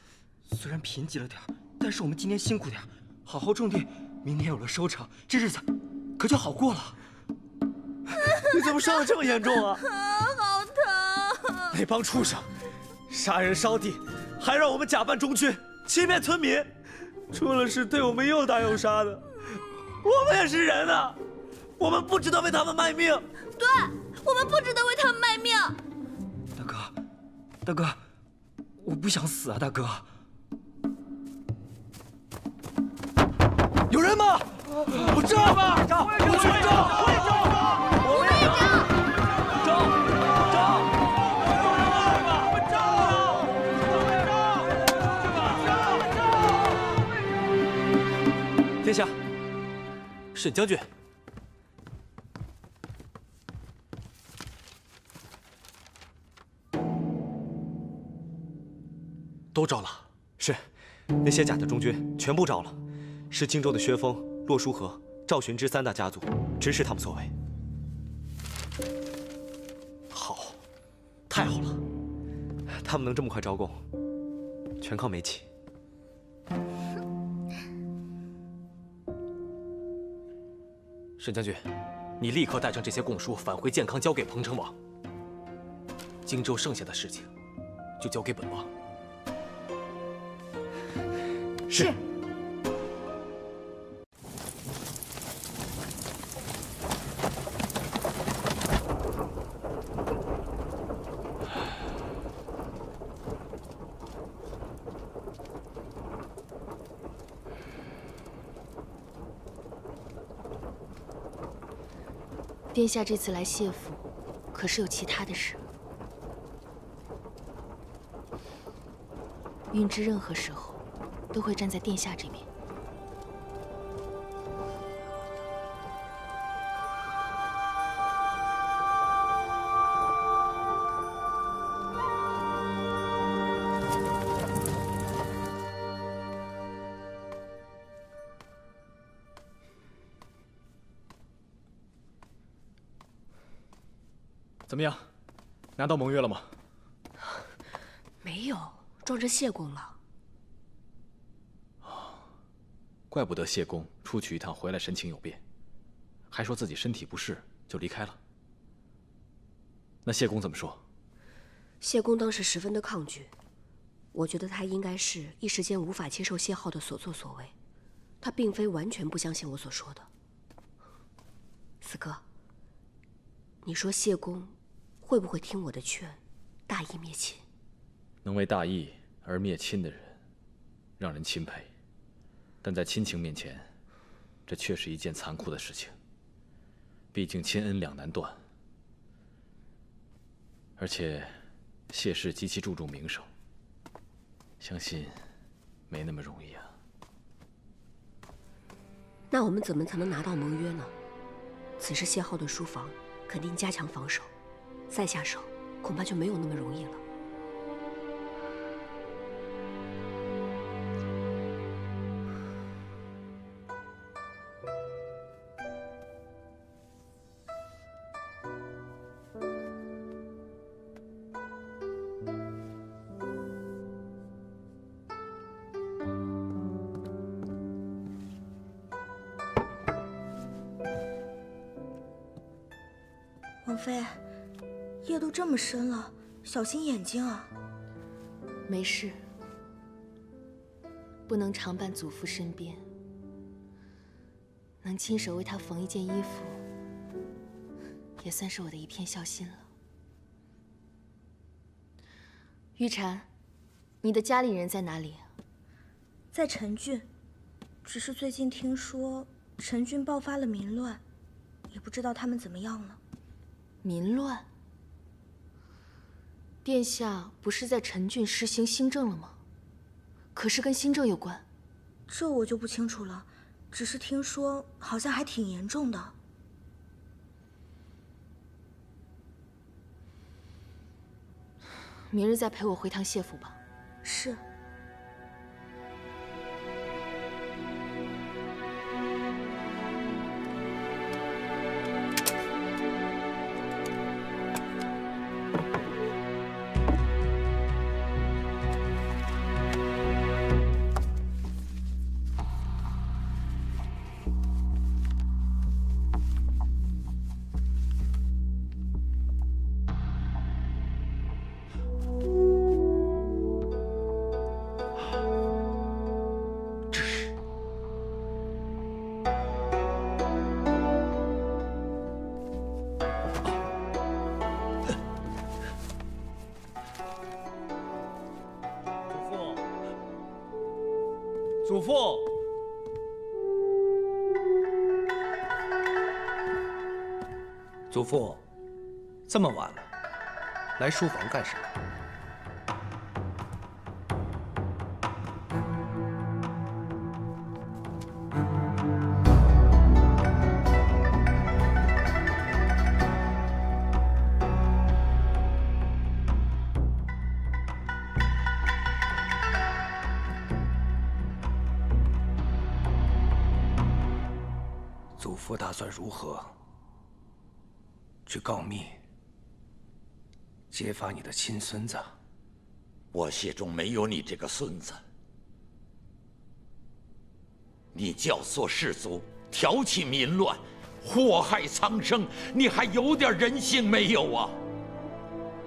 虽然贫瘠了点，但是我们今年辛苦点，好好种地，明年有了收成，这日子可就好过了。你怎么伤得这么严重啊？好疼！那帮畜生，杀人烧地，还让我们假扮忠君，欺骗村民，出了事对我们又打又杀的。我们也是人啊，我们不值得为他们卖命。对，我们不值得为他们卖命。大哥，我不想死啊，大哥。有人吗？我招吧，我全招，我也招。殿下，沈将军，都招了。是，那些假的忠君全部招了，是荆州的薛峰、骆书和、赵寻之三大家族，指使他们所为。好，太好了，他们能这么快招供，全靠煤气。沈将军，你立刻带上这些供书返回建康，交给彭城王。荆州剩下的事情，就交给本王。是。殿下这次来谢府，可是有其他的事。允之任何时候都会站在殿下这边。怎么样，拿到盟约了吗？没有，撞着谢公了。怪不得谢公出去一趟回来神情有变，还说自己身体不适就离开了。那谢公怎么说？谢公当时十分的抗拒，我觉得他应该是一时间无法接受谢浩的所作所为，他并非完全不相信我所说的。四哥，你说谢公会不会听我的劝，大义灭亲？能为大义而灭亲的人，让人钦佩。但在亲情面前，这却是一件残酷的事情。毕竟亲恩两难断，而且谢氏极其注重名声，相信没那么容易啊。那我们怎么才能拿到盟约呢？此时谢浩的书房肯定加强防守，再下手恐怕就没有那么容易了。王妃，夜都这么深了，小心眼睛啊。没事，不能常伴祖父身边，能亲手为他缝一件衣服，也算是我的一片孝心了。玉婵，你的家里人在哪里？在陈郡，只是最近听说陈郡爆发了民乱，也不知道他们怎么样了。民乱？殿下不是在陈郡实行新政了吗？可是跟新政有关？这我就不清楚了，只是听说好像还挺严重的。明日再陪我回趟谢府吧。是。祖父，祖父，这么晚了，来书房干什么？祖父打算如何去告密，揭发你的亲孙子？我谢中没有你这个孙子。你教唆士卒，挑起民乱，祸害苍生，你还有点人性没有啊？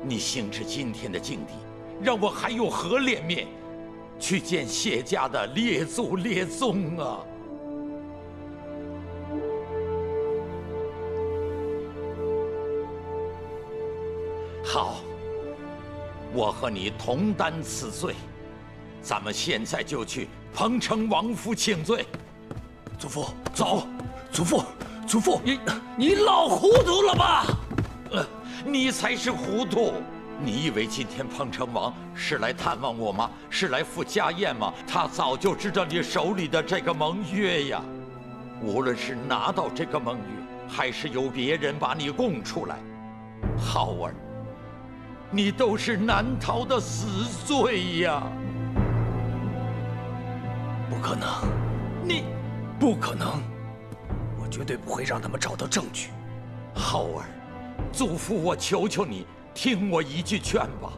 你行至今天的境地，让我还有何脸面去见谢家的列祖列宗啊？好，我和你同担此罪，咱们现在就去彭城王府请罪。祖父，走。祖父，祖父，你老糊涂了吧？你才是糊涂！你以为今天彭城王是来探望我吗？是来赴家宴吗？他早就知道你手里的这个盟约呀。无论是拿到这个盟约，还是由别人把你供出来，浩儿，你都是难逃的死罪呀！不可能，你不可能！我绝对不会让他们找到证据。浩儿，祖父，我求求你，听我一句劝吧。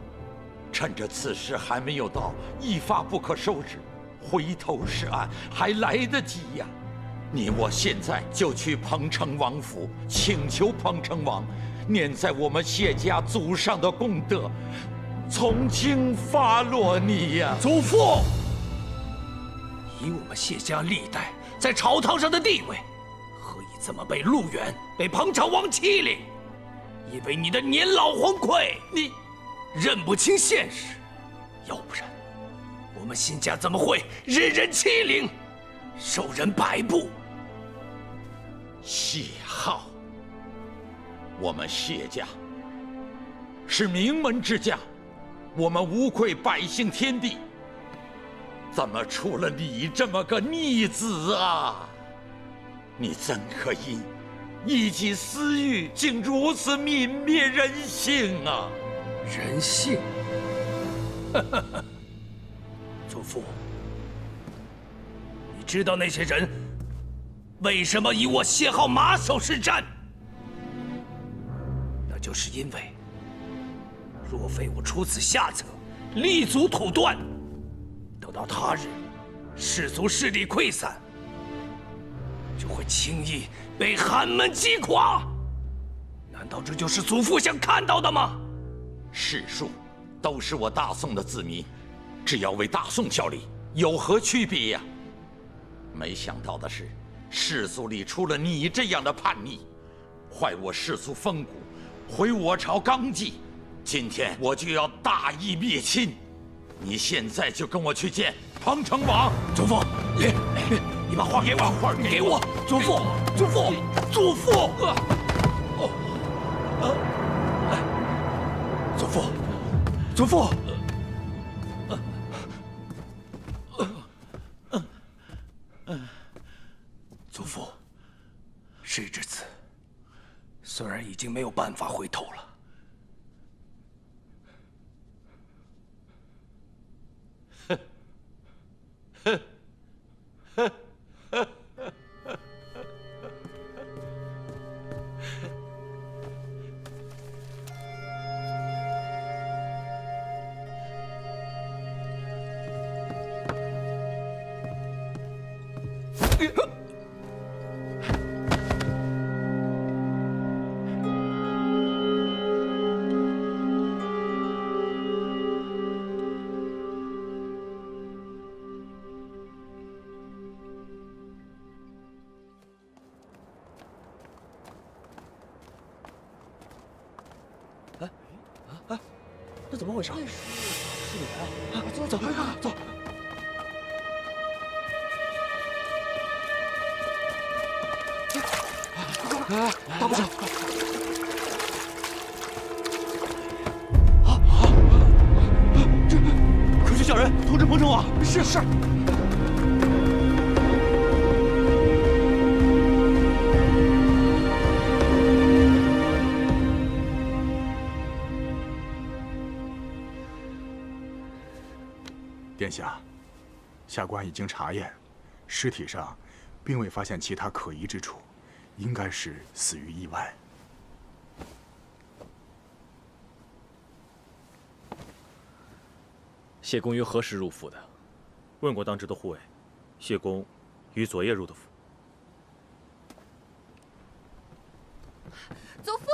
趁着此时还没有到，一发不可收拾，回头是岸，还来得及呀！你我现在就去彭城王府，请求彭城王念在我们谢家祖上的功德，从轻发落你呀！祖父，以我们谢家历代在朝堂上的地位，何以这么被陆远、被彭城王欺凌？因为你的年老黄溃，你认不清现实，要不然我们辛家怎么会任人欺凌，受人摆布？谢浩，我们谢家是名门之家，我们无愧百姓天地，怎么出了你这么个逆子啊？你怎可因一己私欲，竟如此泯灭人性啊！人性？祖父，你知道那些人为什么以我谢浩马首是瞻？那就是因为，若非我出此下策，立足土断，等到他日士族势力溃散，就会轻易被寒门击垮。难道这就是祖父想看到的吗？士庶都是我大宋的子民，只要为大宋效力，有何区别呀？没想到的是，世俗里出了你这样的叛逆，坏我世俗风骨，毁我朝纲纪。今天我就要大义灭亲，你现在就跟我去见彭城王。祖父，你把画给我，画给我。祖父，祖父，祖父。祖父，祖父。祖父，事至此，虽然已经没有办法回头了。这怎么回事？是你啊！走，快看看，走。大部长，这快去叫人通知彭城王。是。殿下，下官已经查验，尸体上并未发现其他可疑之处，应该是死于意外。谢公于何时入府的？问过当值的护卫，谢公于昨夜入的府。祖父。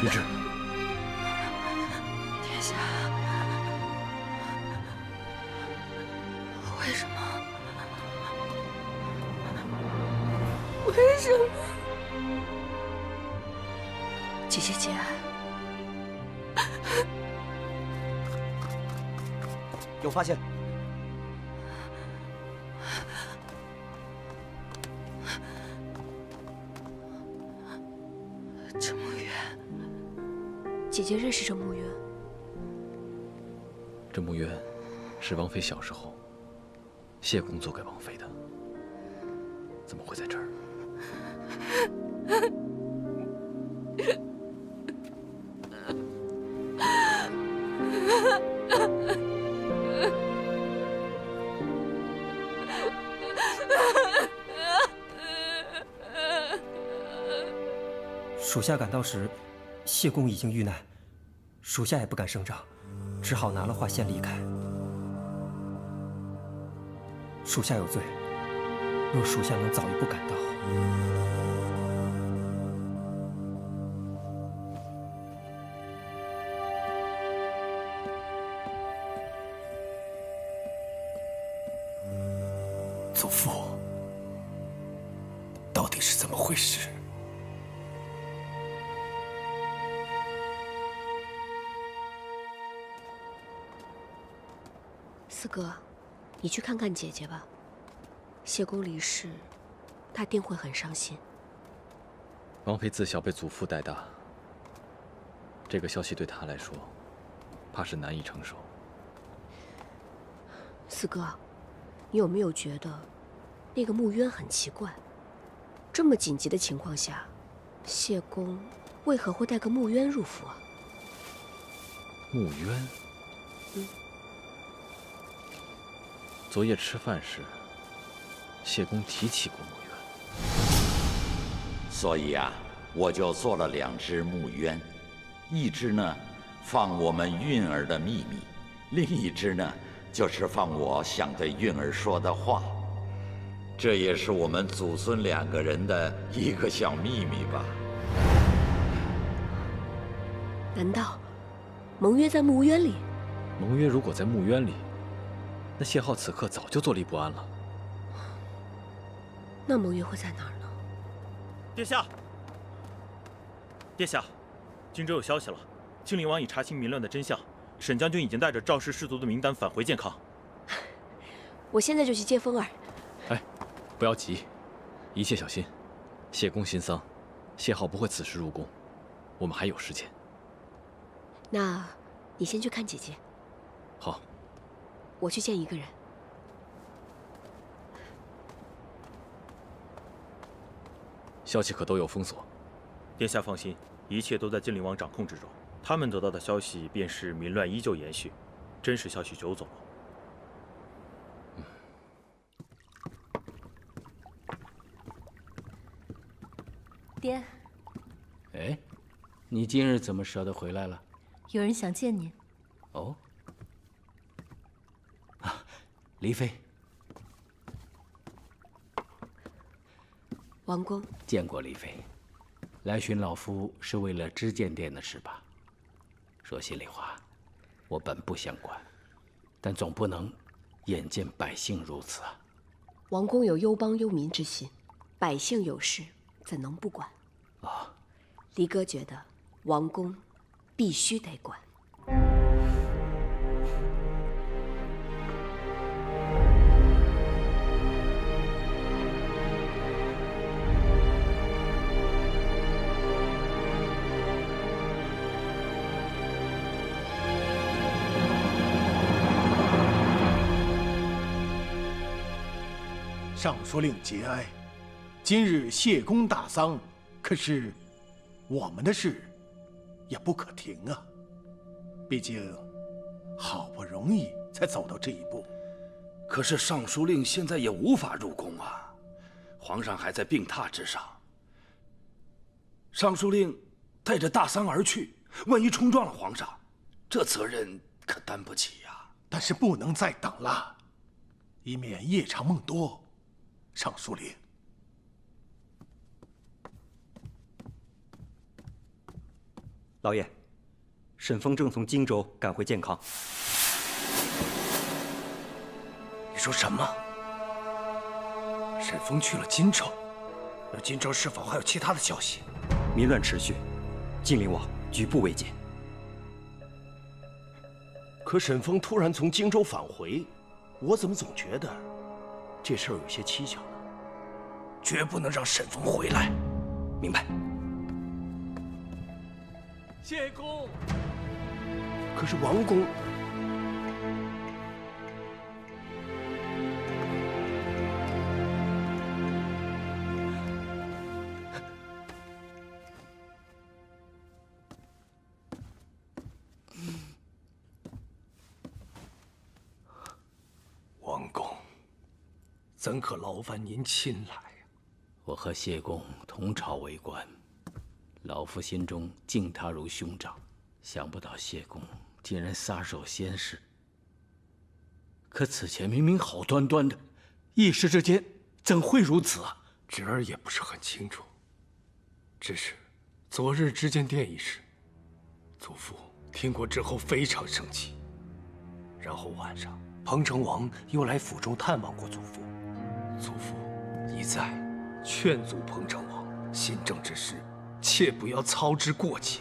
云芝，殿下，为什么？为什么？姐姐节哀。有发现。郑慕渊，姐姐认识郑慕渊。郑慕渊是王妃小时候谢公做给王妃的，怎么会在这儿？属下赶到时，谢公已经遇难，属下也不敢声张，只好拿了画先离开。属下有罪，若属下能早一步赶到，祖父，到底是怎么回事？四哥，你去看看姐姐吧。谢公离世，她定会很伤心。王妃自小被祖父带大，这个消息对她来说，怕是难以承受。四哥，你有没有觉得，那个穆渊很奇怪？这么紧急的情况下，谢公为何会带个穆渊入府啊？穆渊。昨夜吃饭时，谢公提起过穆渊。所以啊，我就做了2只穆渊，一只呢放我们韵儿的秘密，另一只呢就是放我想对韵儿说的话。这也是我们祖孙2个人的一个小秘密吧。难道盟约在穆渊里？盟约如果在穆渊里，那谢浩此刻早就坐立不安了。那盟约会在哪儿呢？殿下，殿下，荆州有消息了，金陵王已查清民乱的真相，沈将军已经带着赵氏氏族的名单返回健康。我现在就去接风儿。哎，不要急，一切小心。谢公新丧，谢浩不会此时入宫，我们还有时间。那，你先去看姐姐。好。我去见一个人。消息可都有封锁？殿下放心，一切都在金陵王掌控之中。他们得到的消息便是民乱依旧延续，真实消息就走了。爹。哎，你今日怎么舍得回来了？有人想见您。哦。啊，黎妃。王公。见过黎妃。来寻老夫是为了知见殿的事吧？说心里话，我本不想管，但总不能眼见百姓如此啊。王公有忧邦忧民之心，百姓有事怎能不管？啊，黎哥觉得王公必须得管。尚书令节哀，今日谢公大丧，可是我们的事也不可停啊。毕竟好不容易才走到这一步。可是尚书令现在也无法入宫啊，皇上还在病榻之上。尚书令带着大丧而去，万一冲撞了皇上，这责任可担不起呀。但是不能再等了，以免夜长梦多。尚书令，老爷，沈峰正从荆州赶回健康。你说什么？沈峰去了荆州？那荆州是否还有其他的消息？民乱持续，金陵王举步维艰。可沈峰突然从荆州返回，我怎么总觉得这事儿有些蹊跷呢？绝不能让沈峰回来。明白。谢公。可是王公，王公，怎可劳烦您亲来？我和谢公同朝为官，老夫心中敬他如兄长，想不到谢公竟然撒手先逝。可此前明明好端端的，一时之间怎会如此啊？侄儿也不是很清楚，只是昨日知见殿一事，祖父听过之后非常生气，然后晚上彭城王又来府中探望过祖父，祖父一再劝阻彭城王新政之事，切不要操之过急，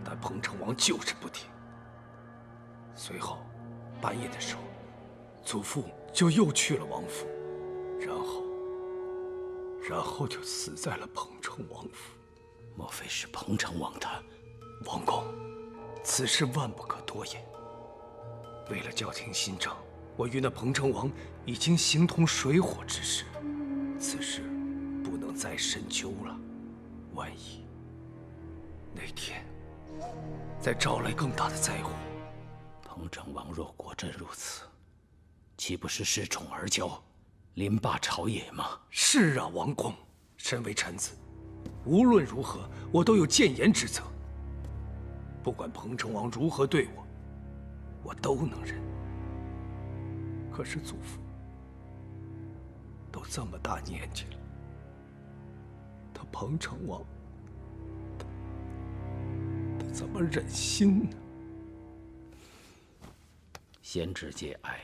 但彭城王就是不听。随后半夜的时候，祖父就又去了王府，然后就死在了彭城王府。莫非是彭城王他？王公，此事万不可多言。为了校听新政，我与那彭城王已经形同水火之势，此事不能再深究了。万一那天再招来更大的灾祸，成王若果真如此，岂不是恃宠而骄，凌霸朝野吗？是啊，王公，身为臣子，无论如何，我都有谏言之责。不管彭城王如何对我，我都能忍。可是祖父都这么大年纪了，他彭城王，他怎么忍心呢？贤侄节哀，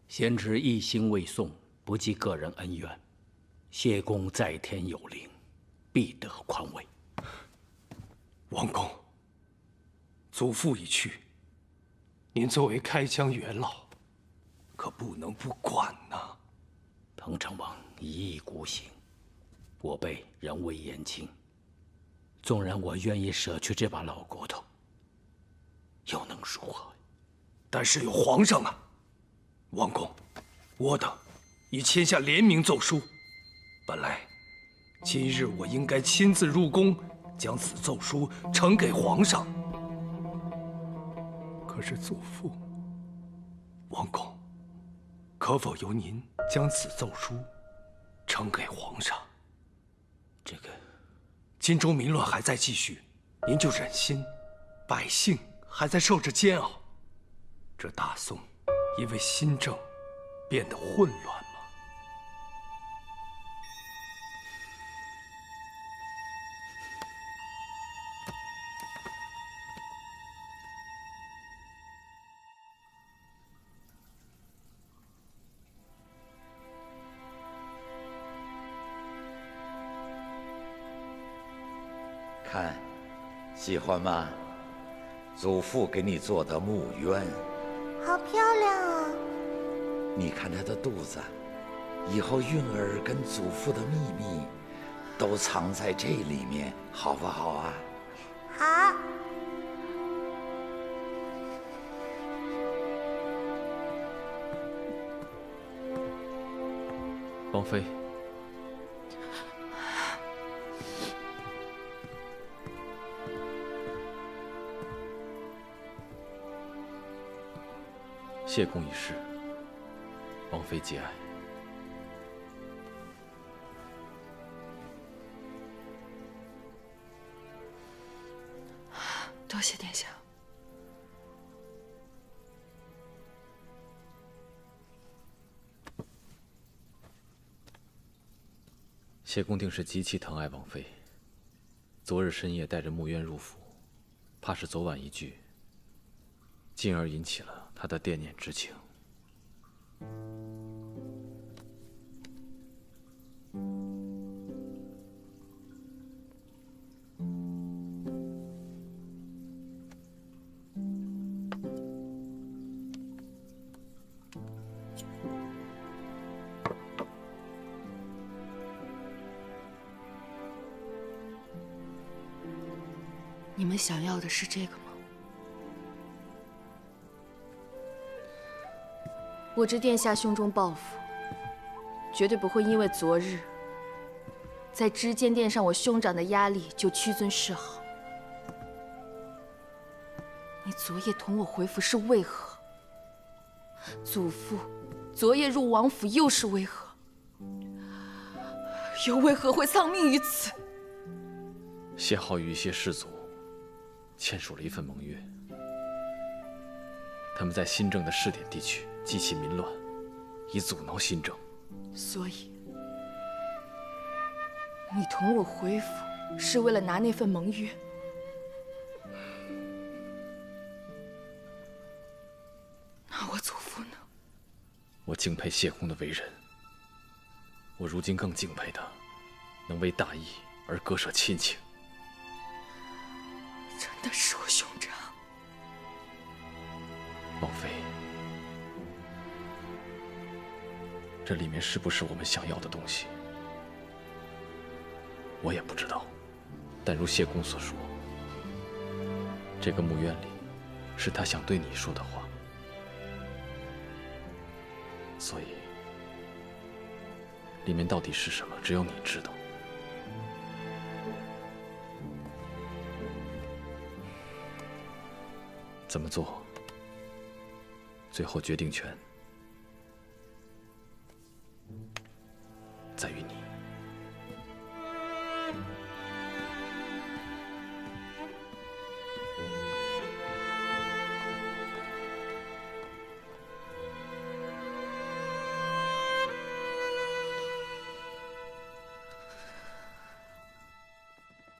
贤侄一心为宋，不计个人恩怨。谢公在天有灵，必得宽慰。王公，祖父已去，您作为开疆元老，可不能不管呐。彭城王一意孤行，我辈仍未言轻。纵然我愿意舍去这把老骨头，又能如何？但是有皇上啊，王公，我等已签下联名奏书。本来，今日我应该亲自入宫，将此奏书呈给皇上。可是祖父，王公，可否由您将此奏书呈给皇上？这个，荆州民乱还在继续，您就忍心？百姓还在受着煎熬。这大宋因为新政变得混乱吗？看，喜欢吗？祖父给你做的墓渊。好漂亮啊！你看她的肚子，以后韵儿跟祖父的秘密都藏在这里面，好不好啊？好。王妃，谢公已逝，王妃节哀。多谢殿下。谢公定是极其疼爱王妃，昨日深夜带着穆渊入府，怕是昨晚一句，进而引起了他的惦念之情。你们想要的是这个吗？我知殿下胸中抱负，绝对不会因为昨日在知监殿上我兄长的压力就屈尊示好。你昨夜同我回府是为何？祖父昨夜入王府又是为何？又为何会丧命于此？谢浩与一些士族签署了一份盟约，他们在新政的试点地区激起民乱，以阻挠新政。所以，你同我回府是为了拿那份盟约？那我祖父呢？我敬佩谢公的为人，我如今更敬佩他，能为大义而割舍亲情。真的是我兄长。王妃，这里面是不是我们想要的东西，我也不知道。但如谢公所说，这个墓院里是他想对你说的话，所以里面到底是什么，只有你知道。怎么做，最后决定权